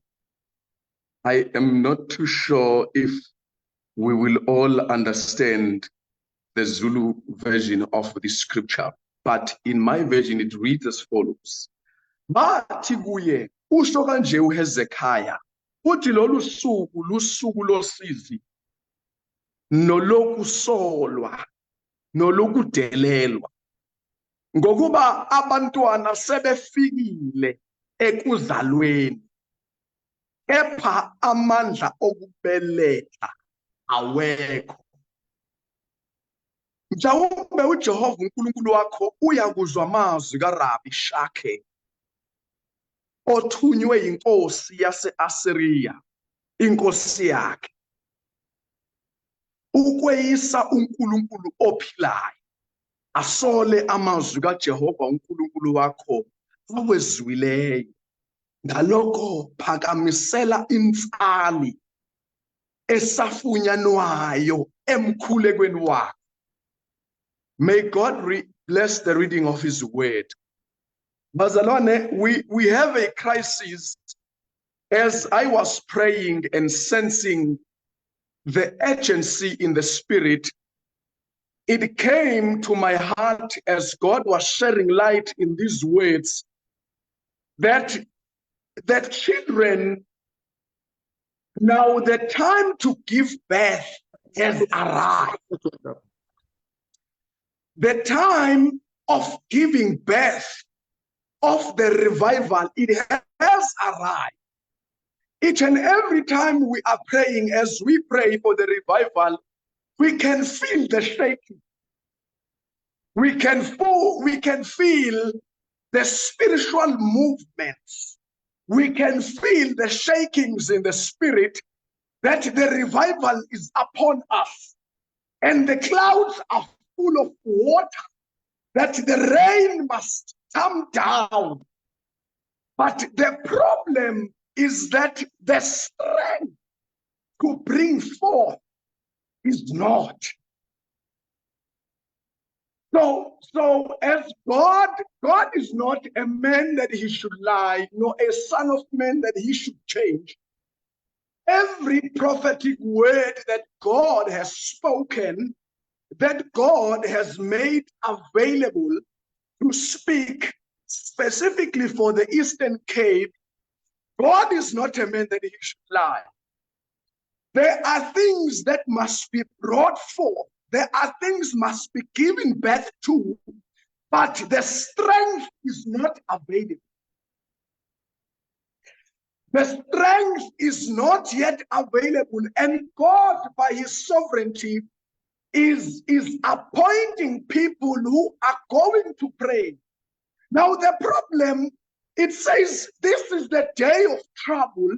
I am not too sure if we will all understand the Zulu version of the scripture, but in my version it reads as follows. Bathi kuye usho kanje uHezekhaya, uthi lolu suku lusuku losizi nolokusolwa nolokudelelwa, ngokuba abantwana sebefikile ekuzalweni, kepha amandla okubeletha awekho. Mhlawumbe uJehova uNkulunkulu wakho uyakuzwa amazwi kaRabshakeh, othunywe inkosi yase-Asiriya, inkosi yakhe, ukweyisa uNkulunkulu ophilayo, asole amazwi kaJehova uNkulunkulu wakho akwezwileyo. Ngalokho phakamisela insali esafunyanwayo emkhulekweni wakho. May God bless the reading of his word. Bazalwane, we have a crisis. As I was praying and sensing the urgency in the spirit, it came to my heart as God was sharing light in these words that children, now the time to give birth has arrived. The time of giving birth of the revival, it has arrived. Each and every time we are praying, as we pray for the revival, we can feel the shaking. We can feel the spiritual movements we can feel the shakings in the spirit that the revival is upon us, and the clouds are full of water, that the rain must come down. But the problem is that the strength to bring forth is not. So as God is not a man that he should lie, nor a son of man that he should change. Every prophetic word that God has spoken, that God has made available to speak specifically for the Eastern Cape, God is not a man that he should lie. There are things that must be brought forth. There are things must be given birth to, but the strength is not available. The strength is not yet available, and God, by his sovereignty, is appointing people who are going to pray. Now the problem, it says this is the day of trouble,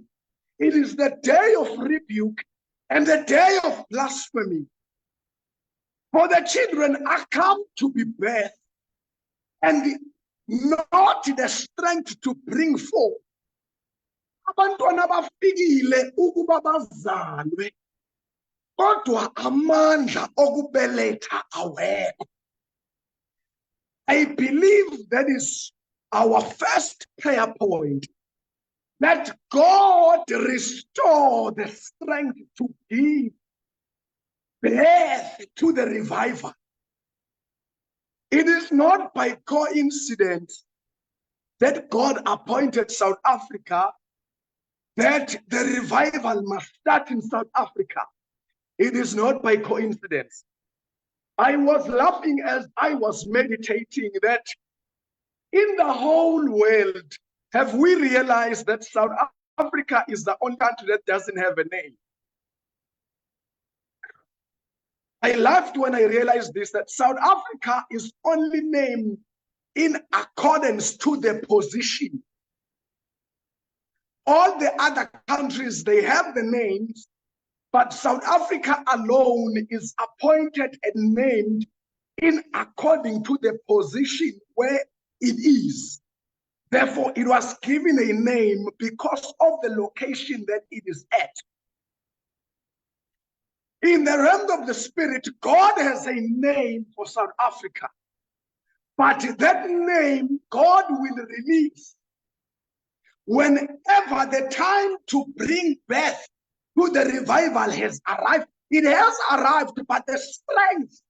it is the day of rebuke, and the day of blasphemy. For the children are come to be birthed, and not the strength to bring forth. Abantwana bafikile ukuba bazalwe, kodwa amandla okubeletha awekho. I believe that is our first prayer point, that God restore the strength to give birth to the revival. It is not by coincidence that God appointed South Africa, that the revival must start in South Africa. It is not by coincidence. I was laughing as I was meditating that in the whole world, have we realized that South Africa is the only country that doesn't have a name? I laughed when I realized this, that South Africa is only named in accordance to the position. All the other countries, they have the names, but South Africa alone is appointed and named in according to the position where it is. Therefore, it was given a name because of the location that it is at. In the realm of the spirit, God has a name for South Africa, but that name God will release whenever the time to bring birth to the revival has arrived. It has arrived, but the strength,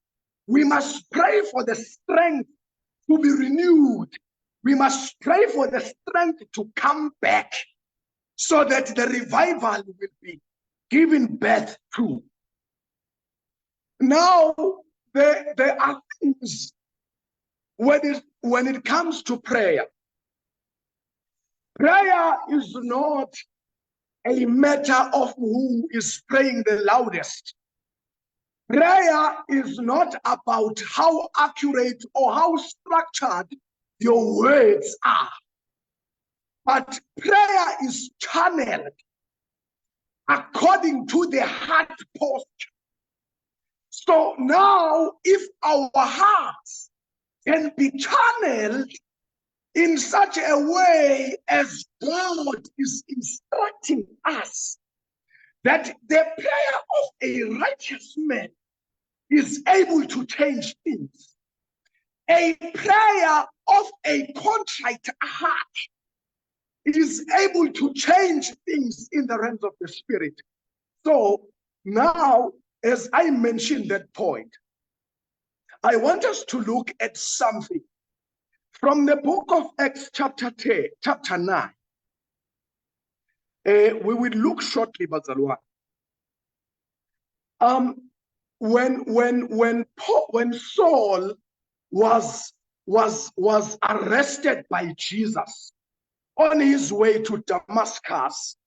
we must pray for the strength to be renewed. We must pray for the strength to come back so that the revival will be given birth to. Now, there are things when it comes to prayer. Prayer is not a matter of who is praying the loudest. Prayer is not about how accurate or how structured your words are. But prayer is channeled according to the heart posture. So now, if our hearts can be channeled in such a way as God is instructing us, that the prayer of a righteous man is able to change things. A prayer of a contrite heart is able to change things in the realms of the spirit. So now, as I mentioned that point, I want us to look at something from the book of Acts chapter 9. We will look shortly, Bazalwan. When Saul was arrested by Jesus on his way to Damascus,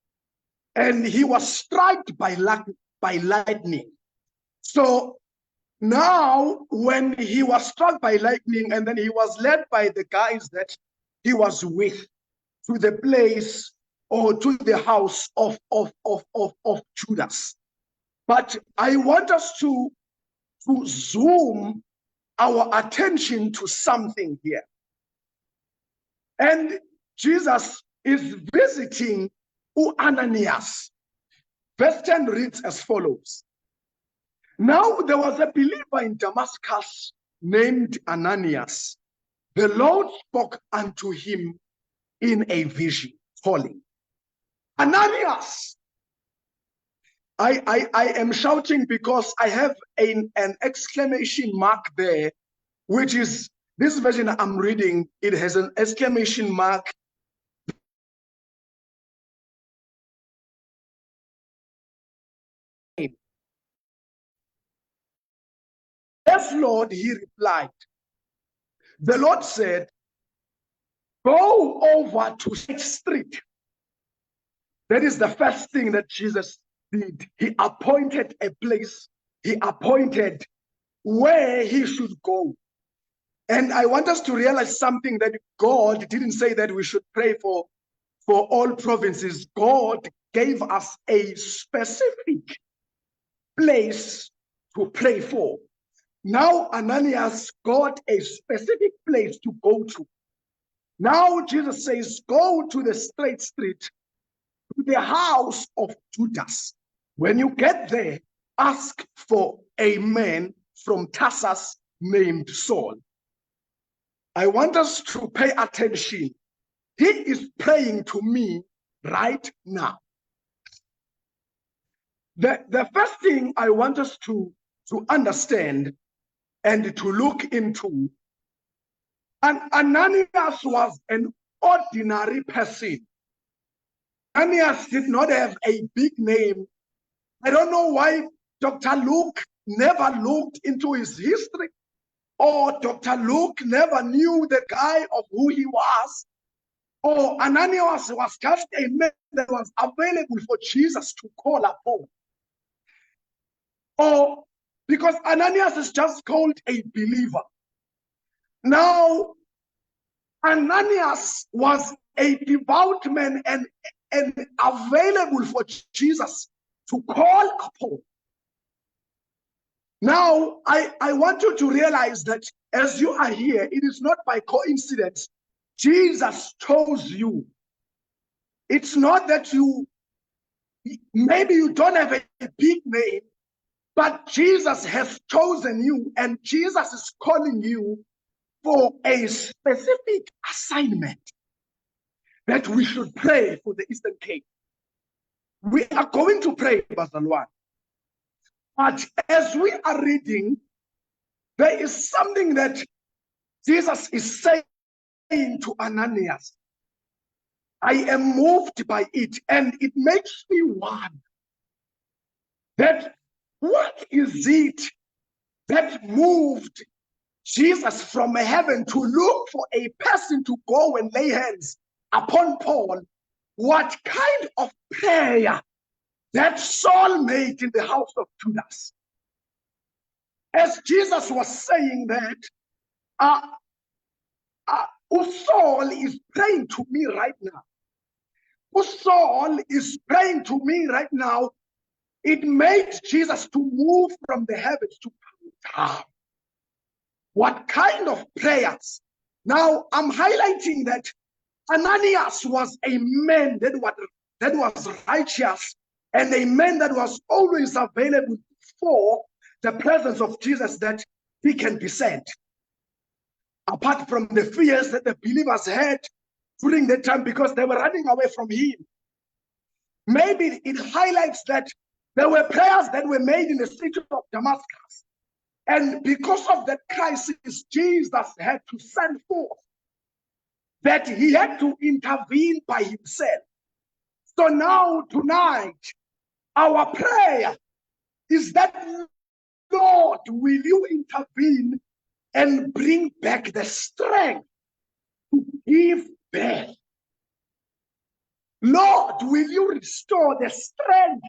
and he was struck by lightning. So now, when he was struck by lightning, and then he was led by the guys that he was with to the place or to the house of Judas. But I want us to zoom our attention to something here. And Jesus is visiting Ananias. Verse 10 reads as follows. Now there was a believer in Damascus named Ananias. The Lord spoke unto him in a vision, calling, Ananias. I am shouting because I have an exclamation mark there, which is this version I'm reading. It has an exclamation mark. Yes, Lord, he replied. The Lord said, go over to 6th Street. That is the first thing that Jesus did. He appointed a place. He appointed where he should go. And I want us to realize something, that God didn't say that we should pray for all provinces. God gave us a specific place to pray for. Now Ananias got a specific place to go to. Now Jesus says, go to the straight street, to the house of Judas. When you get there, ask for a man from Tarsus named Saul. I want us to pay attention. He is praying to me right now. The first thing I want us to understand and to look into, and Ananias was an ordinary person. Ananias did not have a big name. I don't know why Dr. Luke never looked into his history, or Dr. Luke never knew the guy of who he was, or Ananias was just a man that was available for Jesus to call upon. Or because Ananias is just called a believer. Now, Ananias was a devout man and available for Jesus to call upon. Now, I want you to realize that as you are here, it is not by coincidence. Jesus chose you. It's not that maybe you don't have a big name, but Jesus has chosen you, and Jesus is calling you for a specific assignment, that we should pray for the Eastern Cape. We are going to pray, Bazalwan. But as we are reading, there is something that Jesus is saying to Ananias. I am moved by it, and it makes me wonder that what is it that moved Jesus from heaven to look for a person to go and lay hands upon Paul? What kind of prayer that Saul made in the house of Judas? As Jesus was saying that, Saul is praying to me right now. Saul is praying to me right now. It made Jesus to move from the heavens to come down. What kind of prayers? Now, I'm highlighting that Ananias was a man that was righteous, and a man that was always available for the presence of Jesus, that he can be sent. Apart from the fears that the believers had during that time because they were running away from him. Maybe it highlights that there were prayers that were made in the city of Damascus. And because of that crisis, Jesus had to send forth, that he had to intervene by himself. So now, tonight, our prayer is that, Lord, will you intervene and bring back the strength to give birth? Lord, will you restore the strength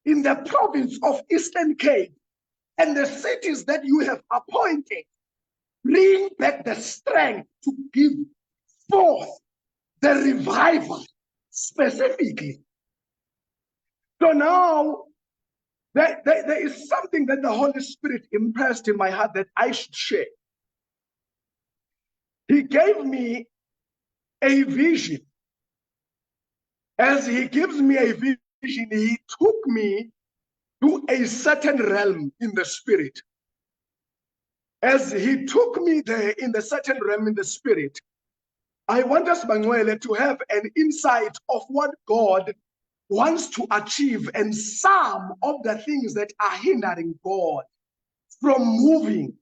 in the province of Eastern Cape and the cities that you have appointed? Bring back the strength to give forth the revival specifically. So now there is something that the Holy Spirit impressed in my heart that I should share. He gave me a vision. As he gives me a vision, he took me to a certain realm in the spirit. As he took me there in the certain realm in the spirit, I want us, Manuel, to have an insight of what God wants to achieve and some of the things that are hindering God from moving.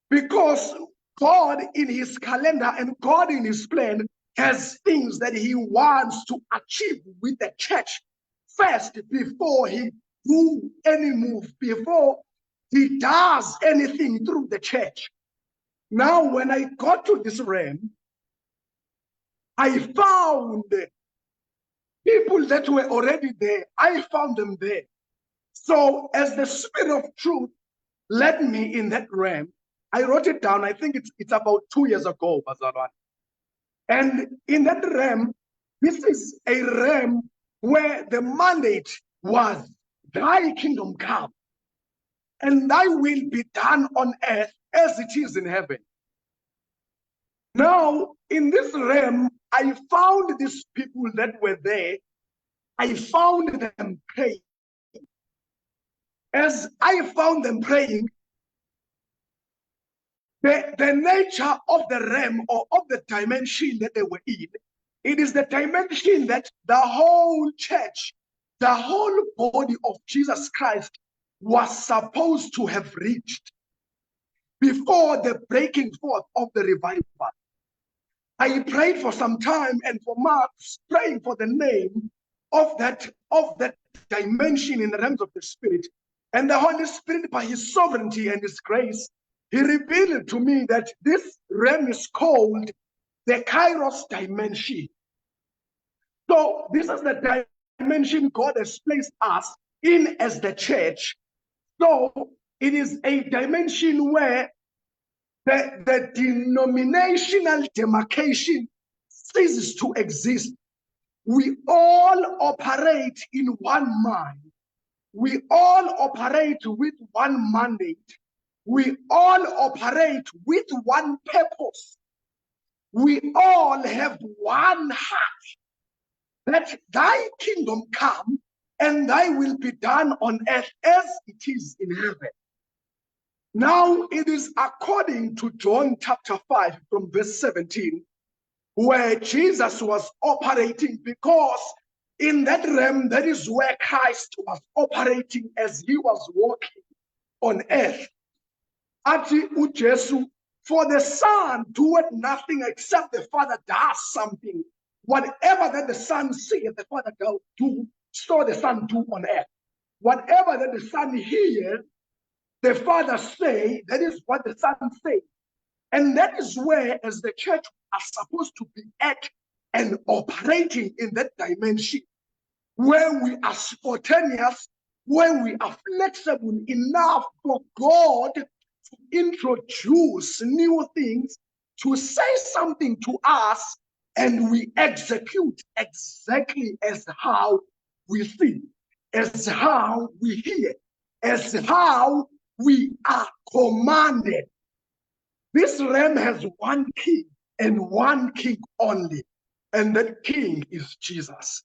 Because God in his calendar and God in his plan has things that he wants to achieve with the church first before he do any move, before he does anything through the church. Now, when I got to this realm, I found people that were already there. I found them there. So as the Spirit of truth led me in that realm, I wrote it down. I think it's about 2 years ago, Bazalwan. And in that realm, this is a realm where the mandate was, thy kingdom come, and thy will be done on earth as it is in heaven. Now, in this realm, I found these people that were there. I found them praying. As I found them praying, the nature of the realm or of the dimension that they were in, it is the dimension that the whole church, the whole body of Jesus Christ was supposed to have reached before the breaking forth of the revival. I prayed for some time, and for months, praying for the name of that dimension in the realms of the Spirit. And the Holy Spirit, by his sovereignty and his grace, he revealed to me that this realm is called the Kairos dimension. So this is the dimension God has placed us in as the church. So it is a dimension where the denominational demarcation ceases to exist. We all operate in one mind. We all operate with one mandate. We all operate with one purpose. We all have one heart, that thy kingdom come and thy will be done on earth as it is in heaven. Now it is according to John chapter 5 from verse 17, where Jesus was operating, because in that realm, that is where Christ was operating as he was walking on earth. Ati uJesu, for the Son doeth nothing except the Father does something. Whatever that the Son seeth, the Father do, so the Son do on earth. Whatever that the Son hears, the Father say, that is what the Son says. And that is where, as the church, are supposed to be at and operating in that dimension, where we are spontaneous, where we are flexible enough for God to introduce new things, to say something to us, and we execute exactly as how we see, as how we hear, as how we are commanded. This realm has one king and one king only, and that king is Jesus.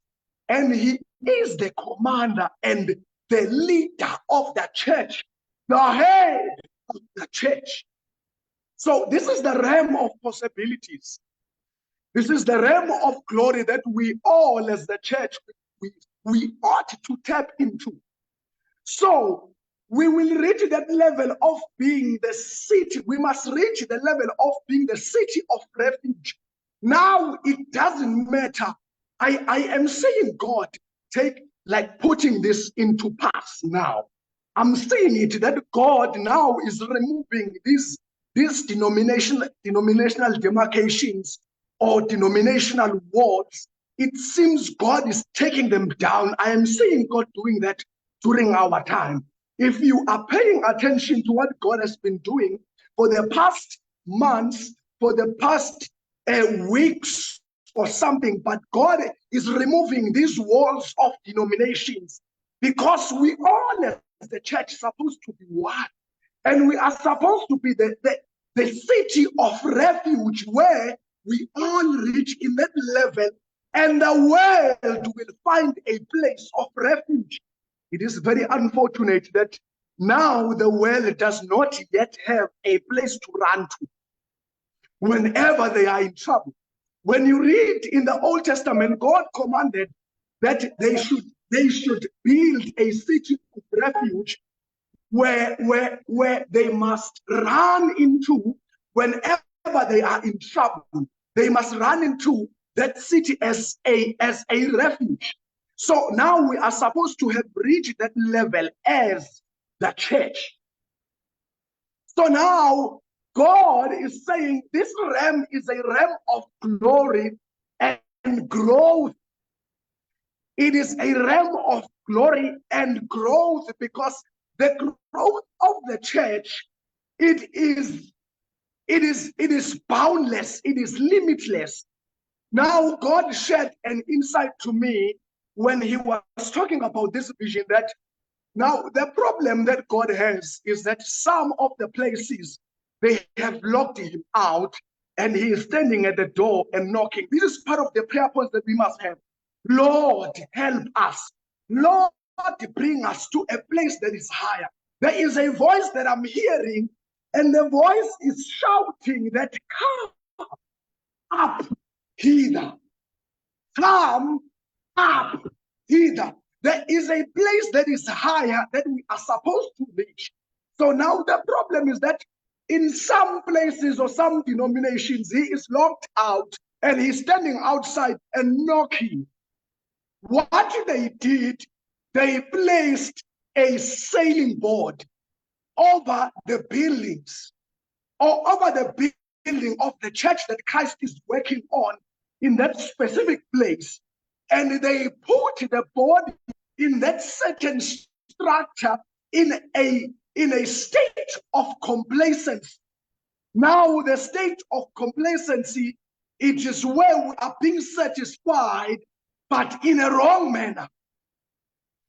And he is the commander and the leader of the church, the head of the church. So this is the realm of possibilities. This is the realm of glory that we all as the church, we ought to tap into. So we will reach that level of being the city. We must reach the level of being the city of refuge. Now it doesn't matter. I am saying God, take like putting this into pass now. I'm saying it that God now is removing these denominational demarcations or denominational walls. It seems God is taking them down. I am seeing God doing that during our time. If you are paying attention to what God has been doing for the past months, for the past weeks or something, but God is removing these walls of denominations because we all as the church supposed to be one. And we are supposed to be the city of refuge where we all reach in that level and the world will find a place of refuge. It is very unfortunate that now the world does not yet have a place to run to whenever they are in trouble. When you read in the Old Testament, God commanded that they should build a city of refuge where they must run into whenever they are in trouble. They must run into that city as a refuge. So now we are supposed to have reached that level as the church. So now God is saying this realm is a realm of glory and growth. It is a realm of glory and growth because the growth of the church, it is boundless, it is limitless. Now God shared an insight to me when he was talking about this vision that now the problem that God has is that some of the places they have locked him out and he is standing at the door and knocking. This is part of the prayer points that we must have. Lord, help us. Lord, bring us to a place that is higher. There is a voice that I'm hearing, and the voice is shouting that come up hither. Come up hither. There is a place that is higher that we are supposed to reach. So now the problem is that in some places or some denominations, he is locked out and he's standing outside and knocking. What they did, they placed a sailing board over the buildings or over the building of the church that Christ is working on in that specific place. And they put the board in that certain structure in a state of complacency. Now the state of complacency, it is where we are being satisfied, but in a wrong manner.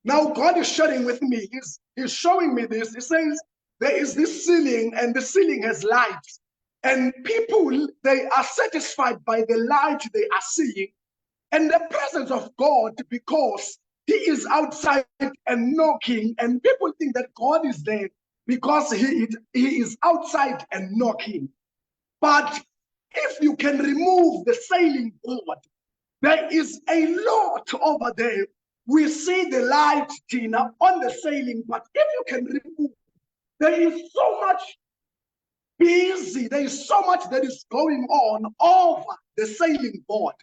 Now God is sharing with me, he's showing me this. He says there is this ceiling and the ceiling has lights. And people, they are satisfied by the light they are seeing and the presence of God because he is outside and knocking, and people think that God is there because he is outside and knocking. But if you can remove the sailing board, there is a lot over there. We see the light, Tina, on the sailing, but if you can remove, there is so much busy, there is so much that is going on over the sailing board.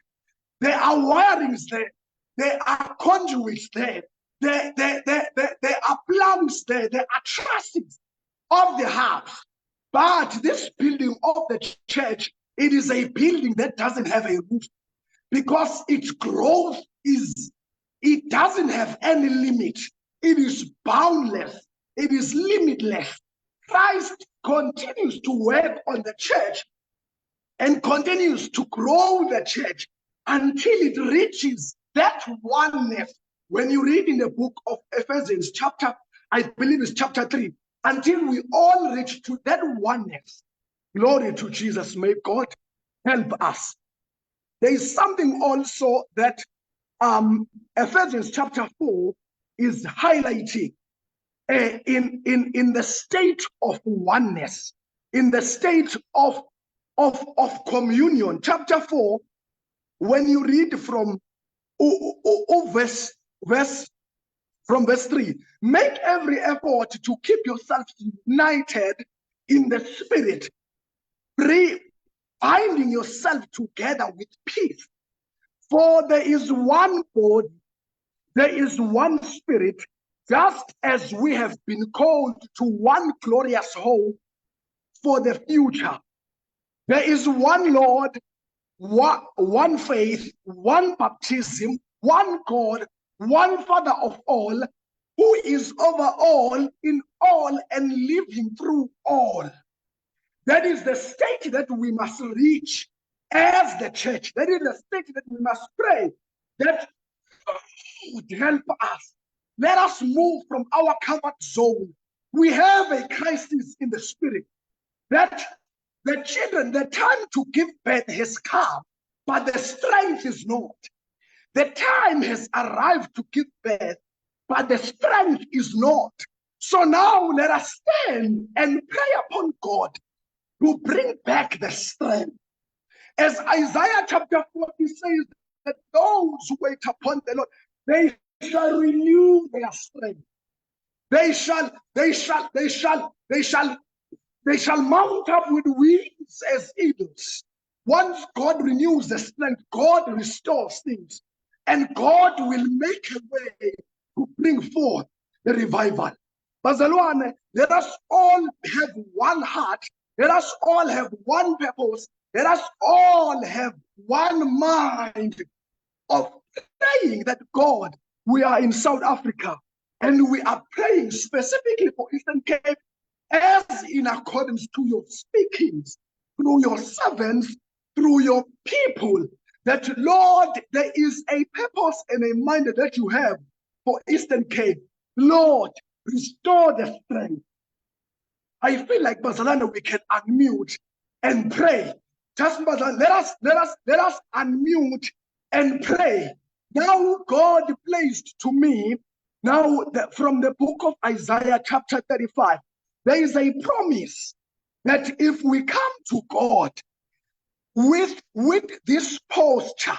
There are wirings there. There are conduits there. There are plugs there. There are trusses of the house. But this building of the church, it is a building that doesn't have a roof because its growth it doesn't have any limit. It is boundless. It is limitless. Christ continues to work on the church and continues to grow the church until it reaches that oneness. When you read in the book of Ephesians, I believe it's chapter 3, until we all reach to that oneness. Glory to Jesus. May God help us. There is something also that Ephesians chapter 4 is highlighting in the state of oneness, in the state of communion. Chapter 4, when you read from verse 3, make every effort to keep yourself united in the spirit, binding yourself together with peace. For there is one body, there is one spirit, just as we have been called to one glorious hope for the future. There is one Lord, one faith, one baptism, one God, one Father of all, who is over all, in all, and living through all. That is the state that we must reach as the church, that is the state that we must pray that God would help us. Let us move from our comfort zone. We have a crisis in the spirit that the children, the time to give birth has come, but the strength is not. The time has arrived to give birth, but the strength is not. So now let us stand and pray upon God to bring back the strength. As Isaiah chapter 40 says, that those who wait upon the Lord, they shall renew their strength. They shall mount up with wings as eagles. Once God renews the strength, God restores things, and God will make a way to bring forth the revival. Bazalwane, let us all have one heart. Let us all have one purpose. Let us all have one mind of praying that God, we are in South Africa, and we are praying specifically for Eastern Cape, as in accordance to your speakings, through your servants, through your people, that Lord, there is a purpose and a mind that you have for Eastern Cape. Lord, restore the strength. I feel like, Bazalwane, we can unmute and pray. Just Bazalwane, let us unmute and pray. Now God placed to me, from the book of Isaiah chapter 35, there is a promise that if we come to God with this posture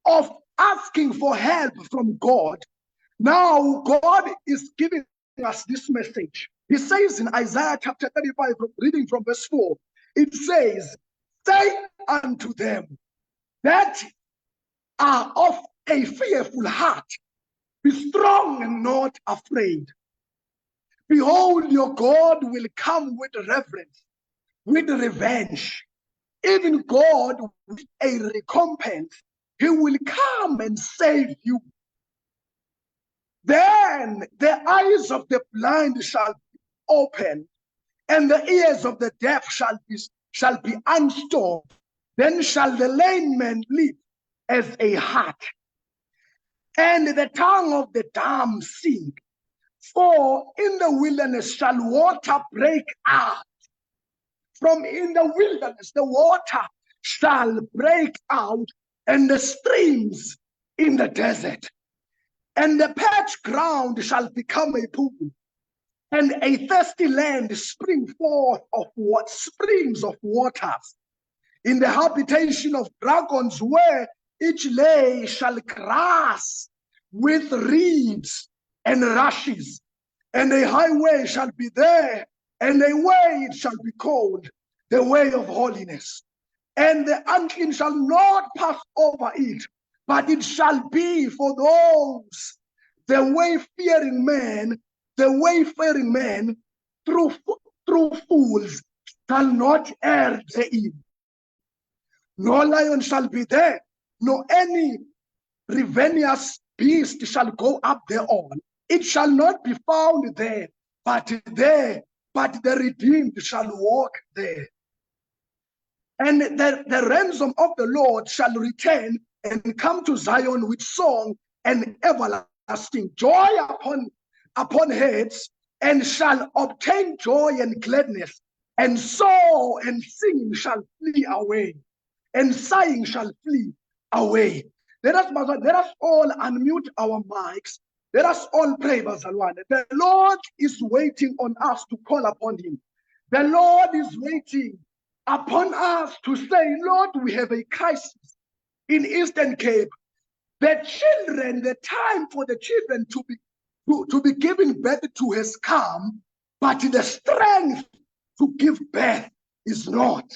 of asking for help from God, now God is giving us this message. He says in Isaiah chapter 35, reading from verse 4, it says, "Say unto them that are of a fearful heart, be strong and not afraid. Behold, your God will come with reverence, with revenge. Even God with a recompense. He will come and save you. Then the eyes of the blind shall be opened, and the ears of the deaf shall be unstopped. Then shall the lame man leap as a hart, and the tongue of the dumb sing. For in the wilderness shall water break out. From in the wilderness the water shall break out, and the streams in the desert. And the parched ground shall become a pool, and a thirsty land spring forth of springs of waters. In the habitation of dragons, where each lay shall grass with reeds and rushes, and a highway shall be there, and a way it shall be called, the way of holiness. And the unclean shall not pass over it, but it shall be for those, the wayfaring man through fools shall not err therein. No lion shall be there, nor any ravenous beast shall go up thereon. It shall not be found there, but the redeemed shall walk there. And the ransom of the Lord shall return and come to Zion with song and everlasting joy upon heads, and shall obtain joy and gladness, and sorrow and singing shall flee away, and sighing shall flee away. Let us all unmute our mics. Let us all pray, Bazalwane. The Lord is waiting on us to call upon him. The Lord is waiting upon us to say, Lord, we have a crisis in Eastern Cape. The time for the children to be given birth to has come, but the strength to give birth is not.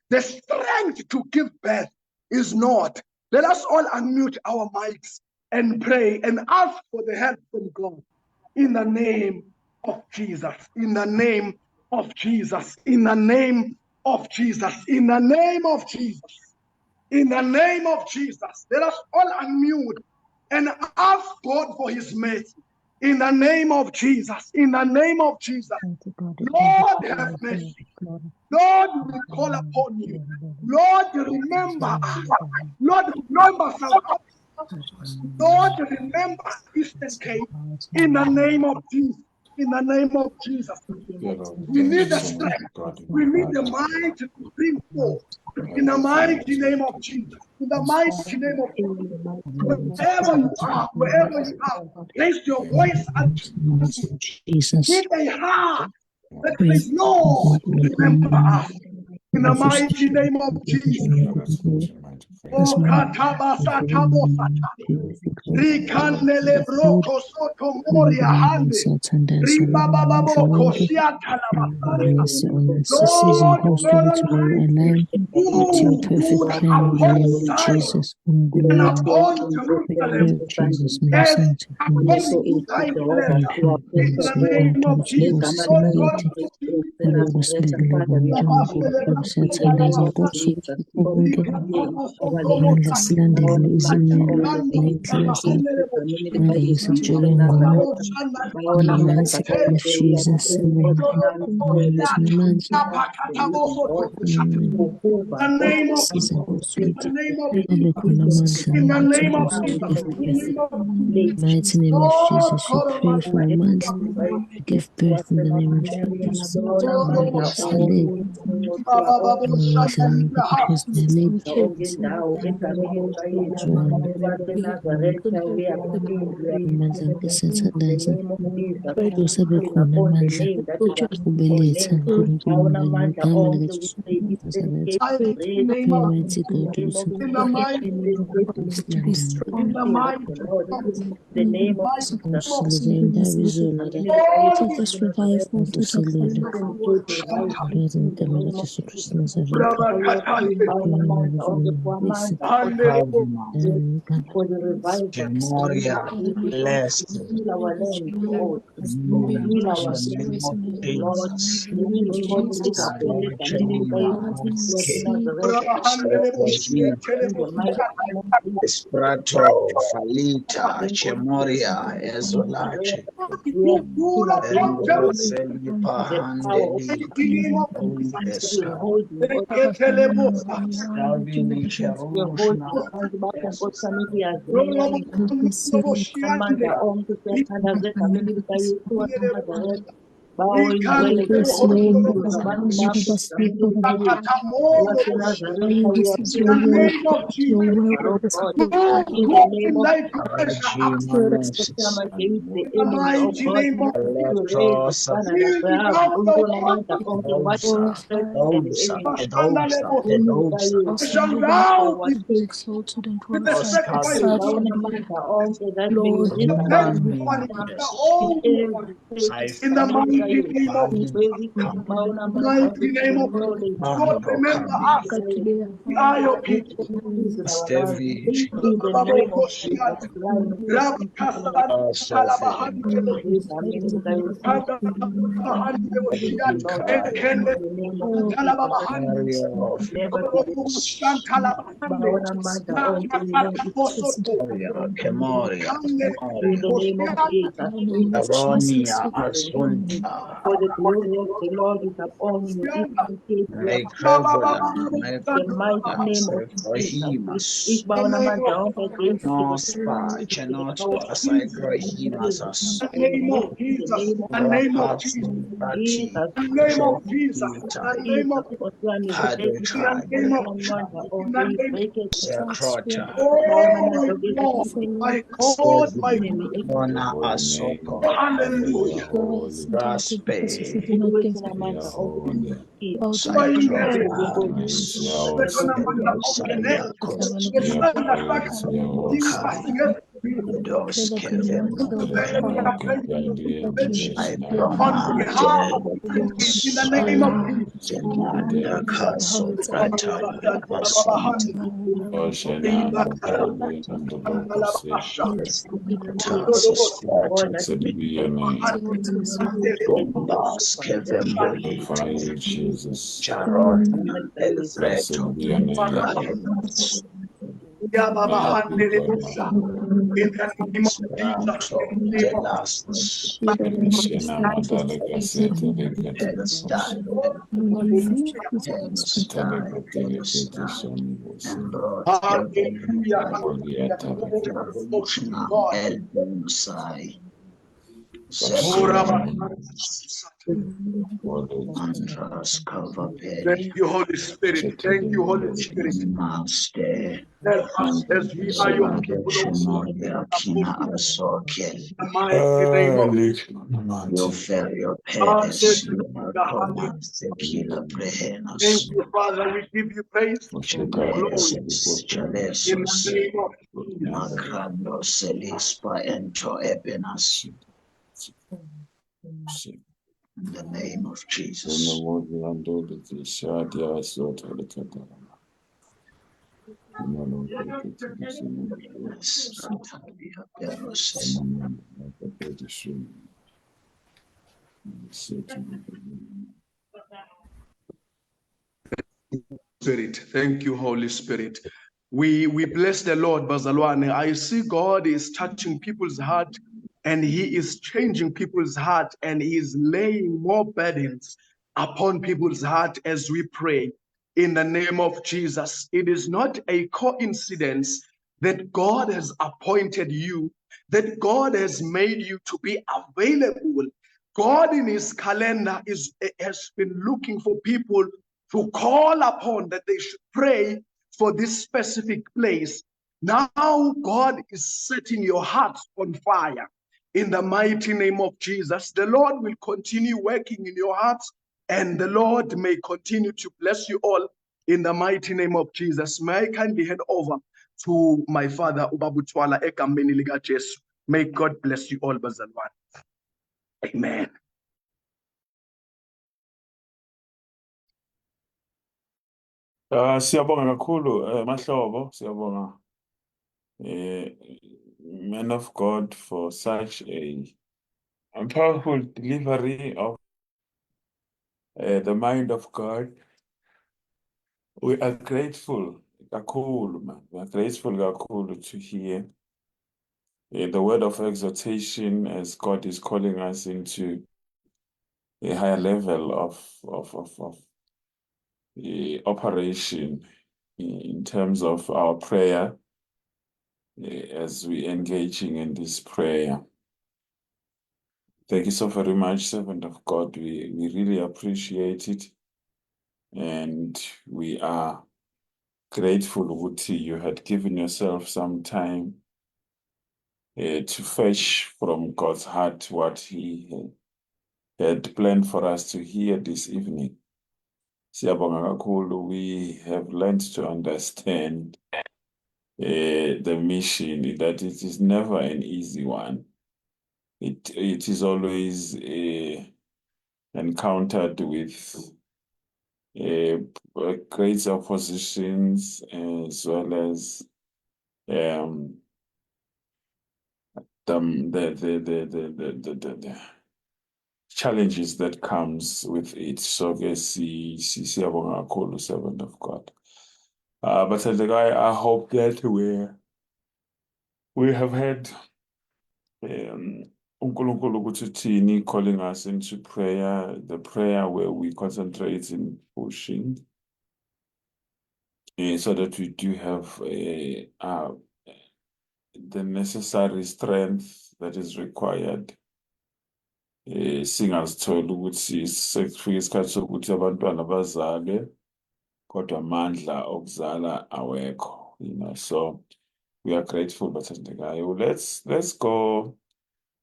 The strength to give birth is not. Let us all unmute our mics and pray and ask for the help from God. In the name of Jesus. In the name of Jesus. In the name of Jesus. In the name of Jesus. In the name of Jesus. Let us all unmute and ask God for his mercy. In the name of Jesus. In the name of Jesus. Lord, have mercy. Lord, we call upon you. Lord, remember us. Lord, remember South Africa. Lord, remember Eastern Cape in the name of Jesus. In the name of Jesus. We need the strength. We need the mind to bring forth. In the mighty name of Jesus. In the mighty name of Jesus. Wherever you are, raise your voice unto Jesus. With a heart that says, Lord, remember us. In the mighty name of Jesus. Oh, katabasa tabosata. Rikanele broko soto moria hande. Ribabababoko
Yes, season goes to align with your perfect plan in the name of Jesus.
And upon Jerusalem,
Jesus,
yes, upon in the name of Jesus, Lord God,
mighty name of Jesus, we pray for a month to give birth in the name of Jesus. Because they laid kids.
The name of
Esprato, Falita, Chemoria, Ezolache, Selipa, Handeli, Esca, Calvin, Cherushna,
in the mighty name of God, remember us. We are your people.
for the glory of the Lord is upon you. The mighty name of Jesus. No spa, cannot aside Rahimas.
The name of Jesus. The name of Jesus. The name of Jesus. The name of my God, my hallelujah. In the name of
Jesus. Blessed be your name.
In the name of Jesus, in the name of
Last and Lord,
hallelujah,
Andras
Thank
Kavapeli,
you, Holy Spirit. Thank you, Holy Spirit.
Master,
Help us as we are your people, O God.
Kina Asokel,
In the mighty name of
you fell your
Jesus.
parents, Kila Prehenas,
Thank you, Father. We give you praise. Glory.
Chalesos,
In the name of Jesus.
Macrando Selispa Ento Epinas, in the name of Jesus.
Spirit. Thank you, Holy Spirit. We bless the Lord, Bazalwane. I see God is touching people's heart and He is changing people's heart and He is laying more burdens upon people's heart as we pray in the name of Jesus. It is not a coincidence that God has appointed you, that God has made you to be available. God in His calendar has been looking for people to call upon that they should pray for this specific place. Now God is setting your hearts on fire in the mighty name of Jesus. The Lord will continue working in your hearts and the Lord may continue to bless you all in the mighty name of Jesus. May I kindly hand over to my father Ubabutwala egameni lika Jesu. May God bless you all, bazalwane. Amen.
Siyabonga kakhulu Mahlobo, siyabonga man of God for such a powerful delivery of the mind of God. We are grateful kakhulu, man. We are grateful kakhulu to hear the word of exhortation as God is calling us into a higher level of operation in terms of our prayer as we engaging in this prayer. Thank you so very much, servant of God. We really appreciate it. And we are grateful, Uti, you had given yourself some time to fetch from God's heart what He had planned for us to hear this evening. Siyabonga kakhulu, we have learned to understand the mission, that it is never an easy one. It is always encountered with great oppositions as well as the challenges that comes with it. So siyabonga kakhulu, servant of God. But I hope that we have had uNkulunkulu ukuthi uthini calling us into prayer, the prayer where we concentrate in pushing, so that we do have the necessary strength that is required. Singazitholi ukuthi sekufika isikhathi sokuthi abantwana bazalwe kodwa amandla okuzala awekho, so we are grateful, bathandekayo. Let's go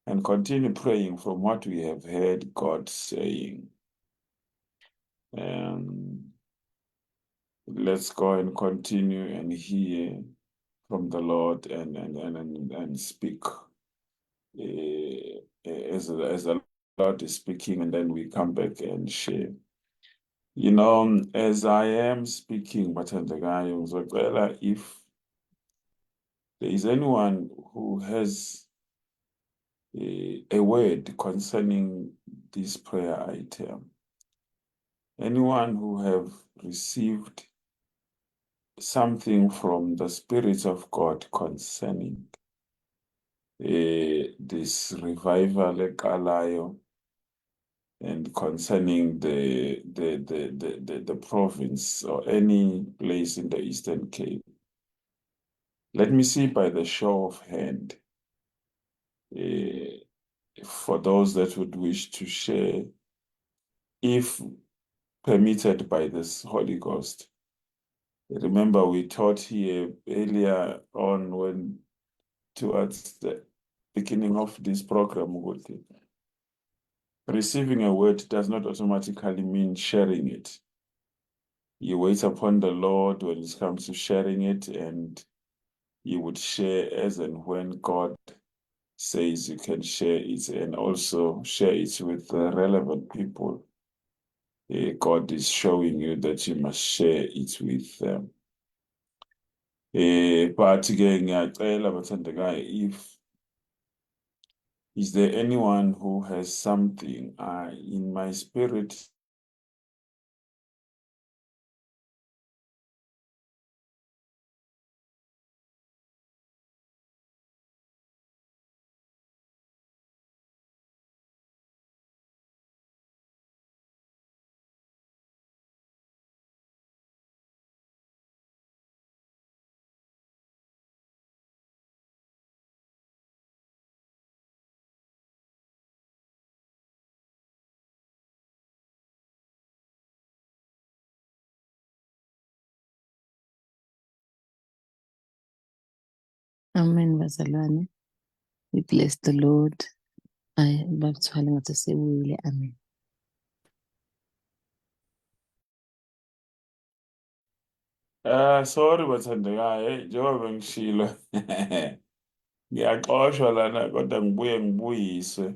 and continue praying from what we have heard God saying. Let's go and continue and hear from the Lord and speak as the Lord is speaking, and then we come back and share. As I am speaking, bathandekayo, ngizocela if there is anyone who has a word concerning this prayer item, anyone who have received something from the Spirit of God concerning this revival ekalayo, and concerning the province or any place in the Eastern Cape. Let me see by the show of hand, for those that would wish to share, if permitted by this Holy Ghost. Remember, we taught here earlier on, when towards the beginning of this program, receiving a word does not automatically mean sharing it. You wait upon the Lord when it comes to sharing it, and you would share as and when God says you can share it, and also share it with the relevant people. God is showing you that you must share it with them. But again, if is there anyone who has something in my spirit?
Amen, bazalwane. We bless the Lord. Bakuthwala ngathi sebuyile. Amen.
Sorry bathandekayo, njengoba bengishilo ngiyaxoshwa lana kodwa ngibuye ngibuyiswe.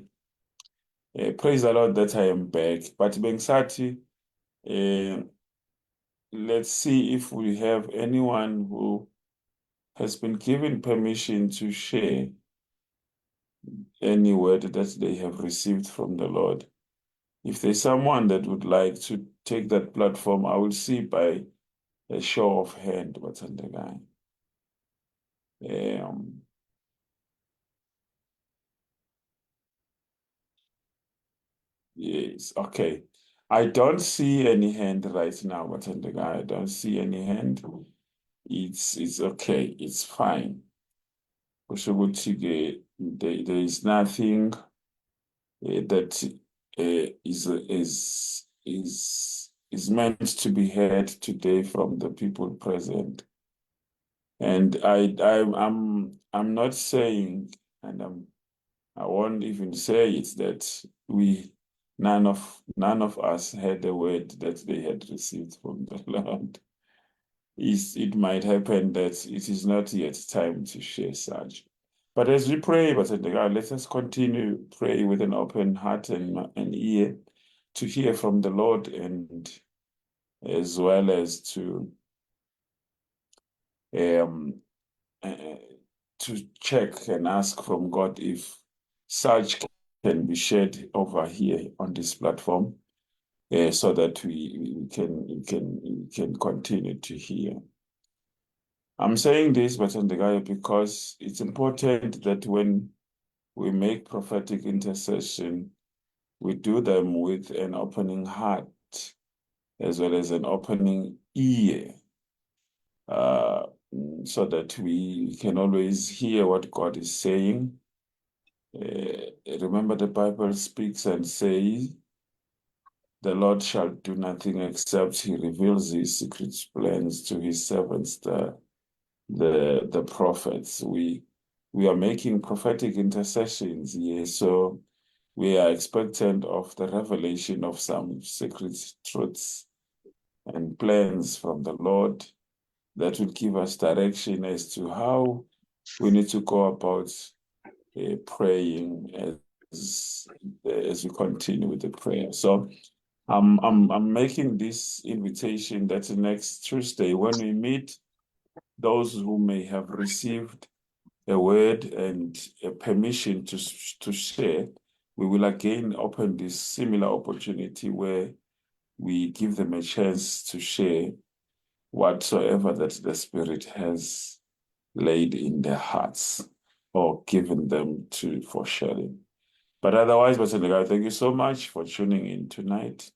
Praise the Lord that I am back. But bengisathi, let's see if we have anyone who has been given permission to share any word that they have received from the Lord. If there's someone that would like to take that platform, I will see by a show of hand what's on the guy. Yes, okay. I don't see any hand right now, what's on the guy. I don't see any hand. It's okay, it's fine. There is nothing that is meant to be heard today from the people present. And I'm not saying, and I won't even say it, that none of us had a word that they had received from the Lord. It might happen that it is not yet time to share such. But as we pray, let us continue to pray with an open heart and ear to hear from the Lord, and as well as to check and ask from God if such can be shared over here on this platform, so that we can continue to hear. I'm saying this, because it's important that when we make prophetic intercession, we do them with an opening heart as well as an opening ear, so that we can always hear what God is saying. Remember, the Bible speaks and says, the Lord shall do nothing except he reveals his secret plans to his servants, the prophets. We are making prophetic intercessions here, so we are expectant of the revelation of some secret truths and plans from the Lord that will give us direction as to how we need to go about praying as we continue with the prayer. So I'm making this invitation that next Tuesday, when we meet, those who may have received a word and a permission to share, we will again open this similar opportunity where we give them a chance to share whatsoever that the Spirit has laid in their hearts or given them for sharing. But otherwise, thank you so much for tuning in tonight.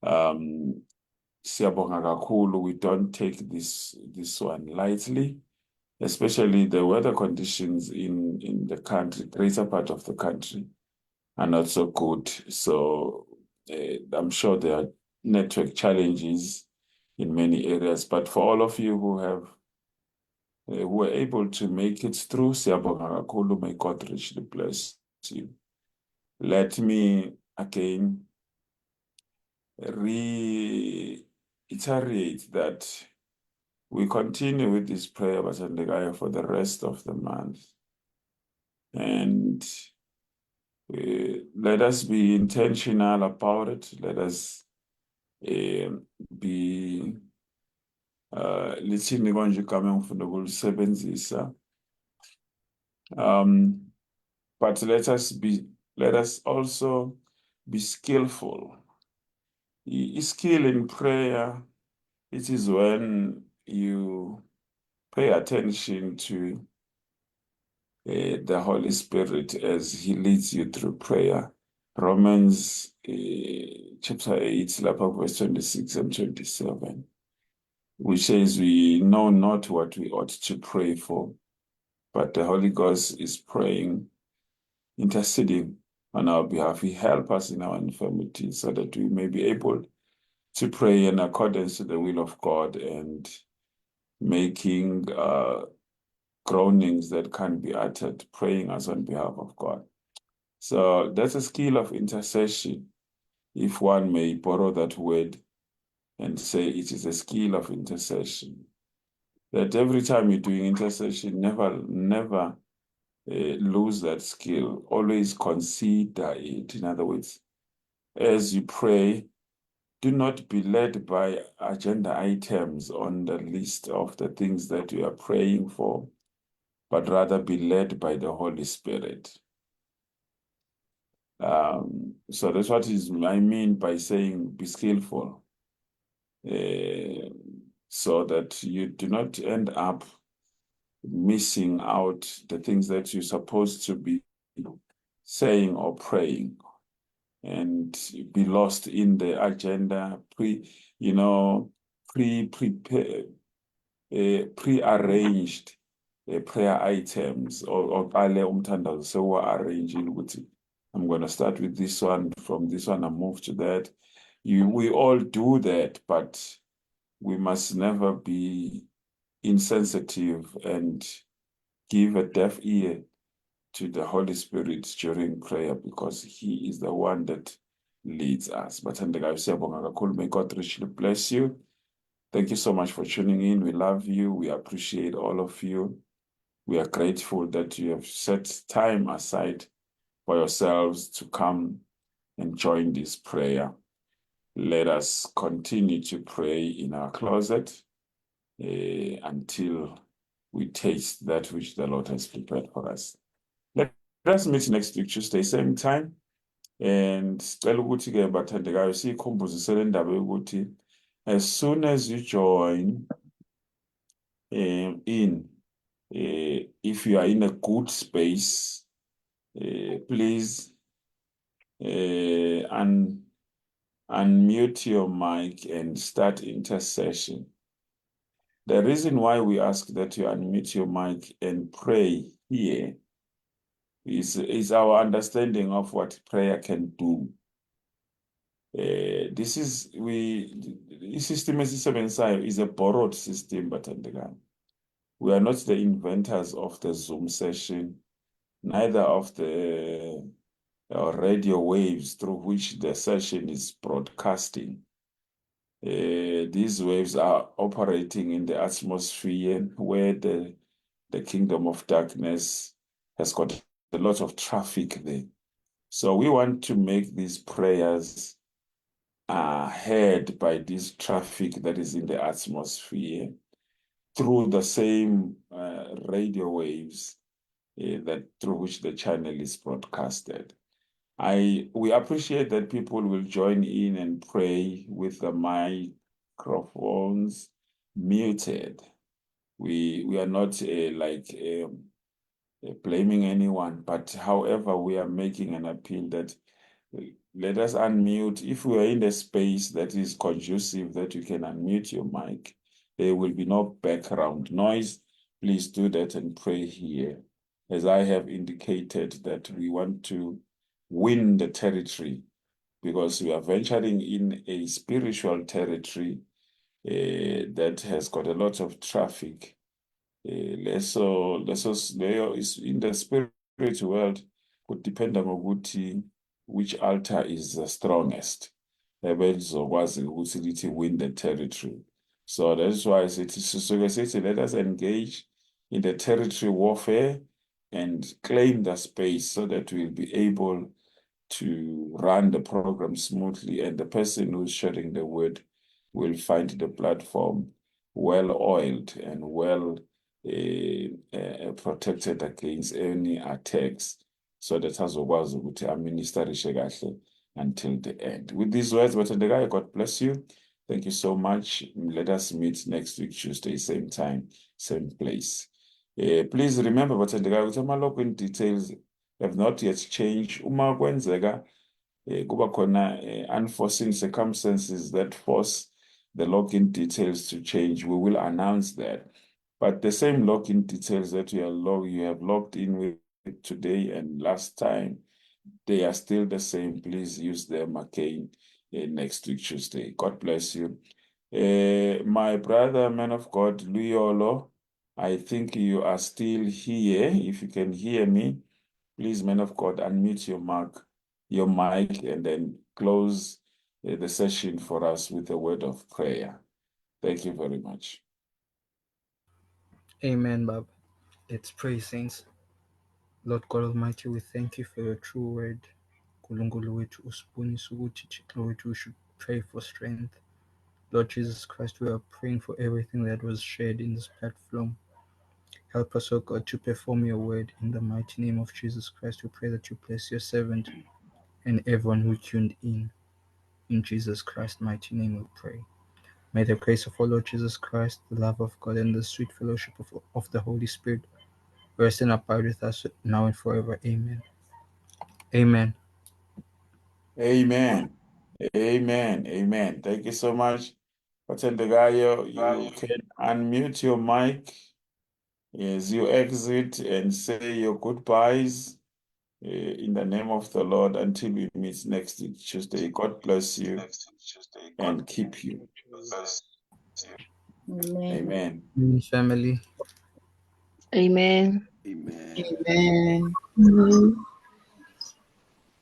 Siyabonga kakhulu. We don't take this one lightly, especially the weather conditions in the country, greater part of the country, are not so good. So I'm sure there are network challenges in many areas. But for all of you who were able to make it through, siyabonga kakhulu. May God richly bless you. Let me again reiterate that we continue with this prayer, Bathandekaya, for the rest of the month. And let us be intentional about it. Let us be lithini konje igama engifunda ukulisebenzisa. But let us also be skillful. Skill in prayer, it is when you pay attention to the Holy Spirit as He leads you through prayer. Romans chapter 8, verse 26 and 27, which says, we know not what we ought to pray for, but the Holy Ghost is praying, interceding on our behalf. He helps us in our infirmity so that we may be able to pray in accordance to the will of God and making groanings that can be uttered, praying us on behalf of God. So that's a skill of intercession, if one may borrow that word and say it is a skill of intercession. That every time you're doing intercession, never lose that skill. Always consider it. In other words, as you pray, do not be led by agenda items on the list of the things that you are praying for, but rather be led by the Holy Spirit. So that's what I mean by saying be skillful, so that you do not end up missing out the things that you're supposed to be saying or praying, and be lost in the agenda, pre-arranged prayer items, or arranging ukuthi I'm going to start with this one, from this one I move to that. We all do that, but we must never be insensitive and give a deaf ear to the Holy Spirit during prayer, because He is the one that leads us. But may God richly bless you. Thank you so much for tuning in. We love you. We appreciate all of you. We are grateful that you have set time aside for yourselves to come and join this prayer. Let us continue to pray in our closet until we taste that which the Lord has prepared for us. Let us meet next week, Tuesday, same time. And as soon as you join if you are in a good space, please unmute your mic and start intercession. The reason why we ask that you unmute your mic and pray here is our understanding of what prayer can do. This system is a borrowed system, but we are not the inventors of the Zoom session, neither of the radio waves through which the session is broadcasting. These waves are operating in the atmosphere where the kingdom of darkness has got a lot of traffic there. So we want to make these prayers heard by this traffic that is in the atmosphere through the same radio waves that through which the channel is broadcasted. We appreciate that people will join in and pray with the microphones muted. We are not blaming anyone, but however, we are making an appeal that let us unmute. If we are in the space that is conducive, that you can unmute your mic, there will be no background noise. Please do that and pray here. As I have indicated that we want to win the territory because we are venturing in a spiritual territory that has got a lot of traffic. Leso leyo is in the spirit world could depend on which altar is the strongest. Ebelizokwazi ukuthi lithi win the territory. So that's why I said let us engage in the territory warfare and claim the space so that we'll be able to run the program smoothly, and the person who's sharing the word will find the platform well oiled and well protected against any attacks, so that azokwazi ukuthi administerishe kahle until the end. With these words, Bathandekayo, God bless you. Thank you so much. Let us meet next week, Tuesday, same time, same place. Please remember, Bathandekayo, ukuthi ama-login details have not yet changed. Uma kwenzeka kuba khona unforeseen circumstances that force the login details to change, we will announce that. But the same login details that you have logged in with today and last time, they are still the same. Please use them again next week, Tuesday. God bless you. My brother, man of God, Luyolo, I think you are still here. If you can hear me, please, man of God, unmute your mic and then close the session for us with a word of prayer. Thank you very much.
Amen, Bab. Let's pray, saints. Lord God Almighty, we thank you for your true word. Nkulunkulu wethu usibonisa ukuthi Thixo wethu we should pray for strength. Lord Jesus Christ, we are praying for everything that was shared in this platform. Help us, O God, to perform your word in the mighty name of Jesus Christ. We pray that you bless your servant and everyone who tuned in. In Jesus Christ's mighty name we pray. May the grace of our Lord Jesus Christ, the love of God, and the sweet fellowship of the Holy Spirit rest and abide with us now and forever. Amen. Amen.
Amen. Amen. Amen. Thank you so much. Bathandekayo, you can unmute your mic as you exit and say your goodbyes in the name of the Lord until we meet next Tuesday. God bless you and keep you.
Amen.
Amen.
Amen, family.
Amen.
Amen.
Amen.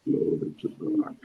Glory to God.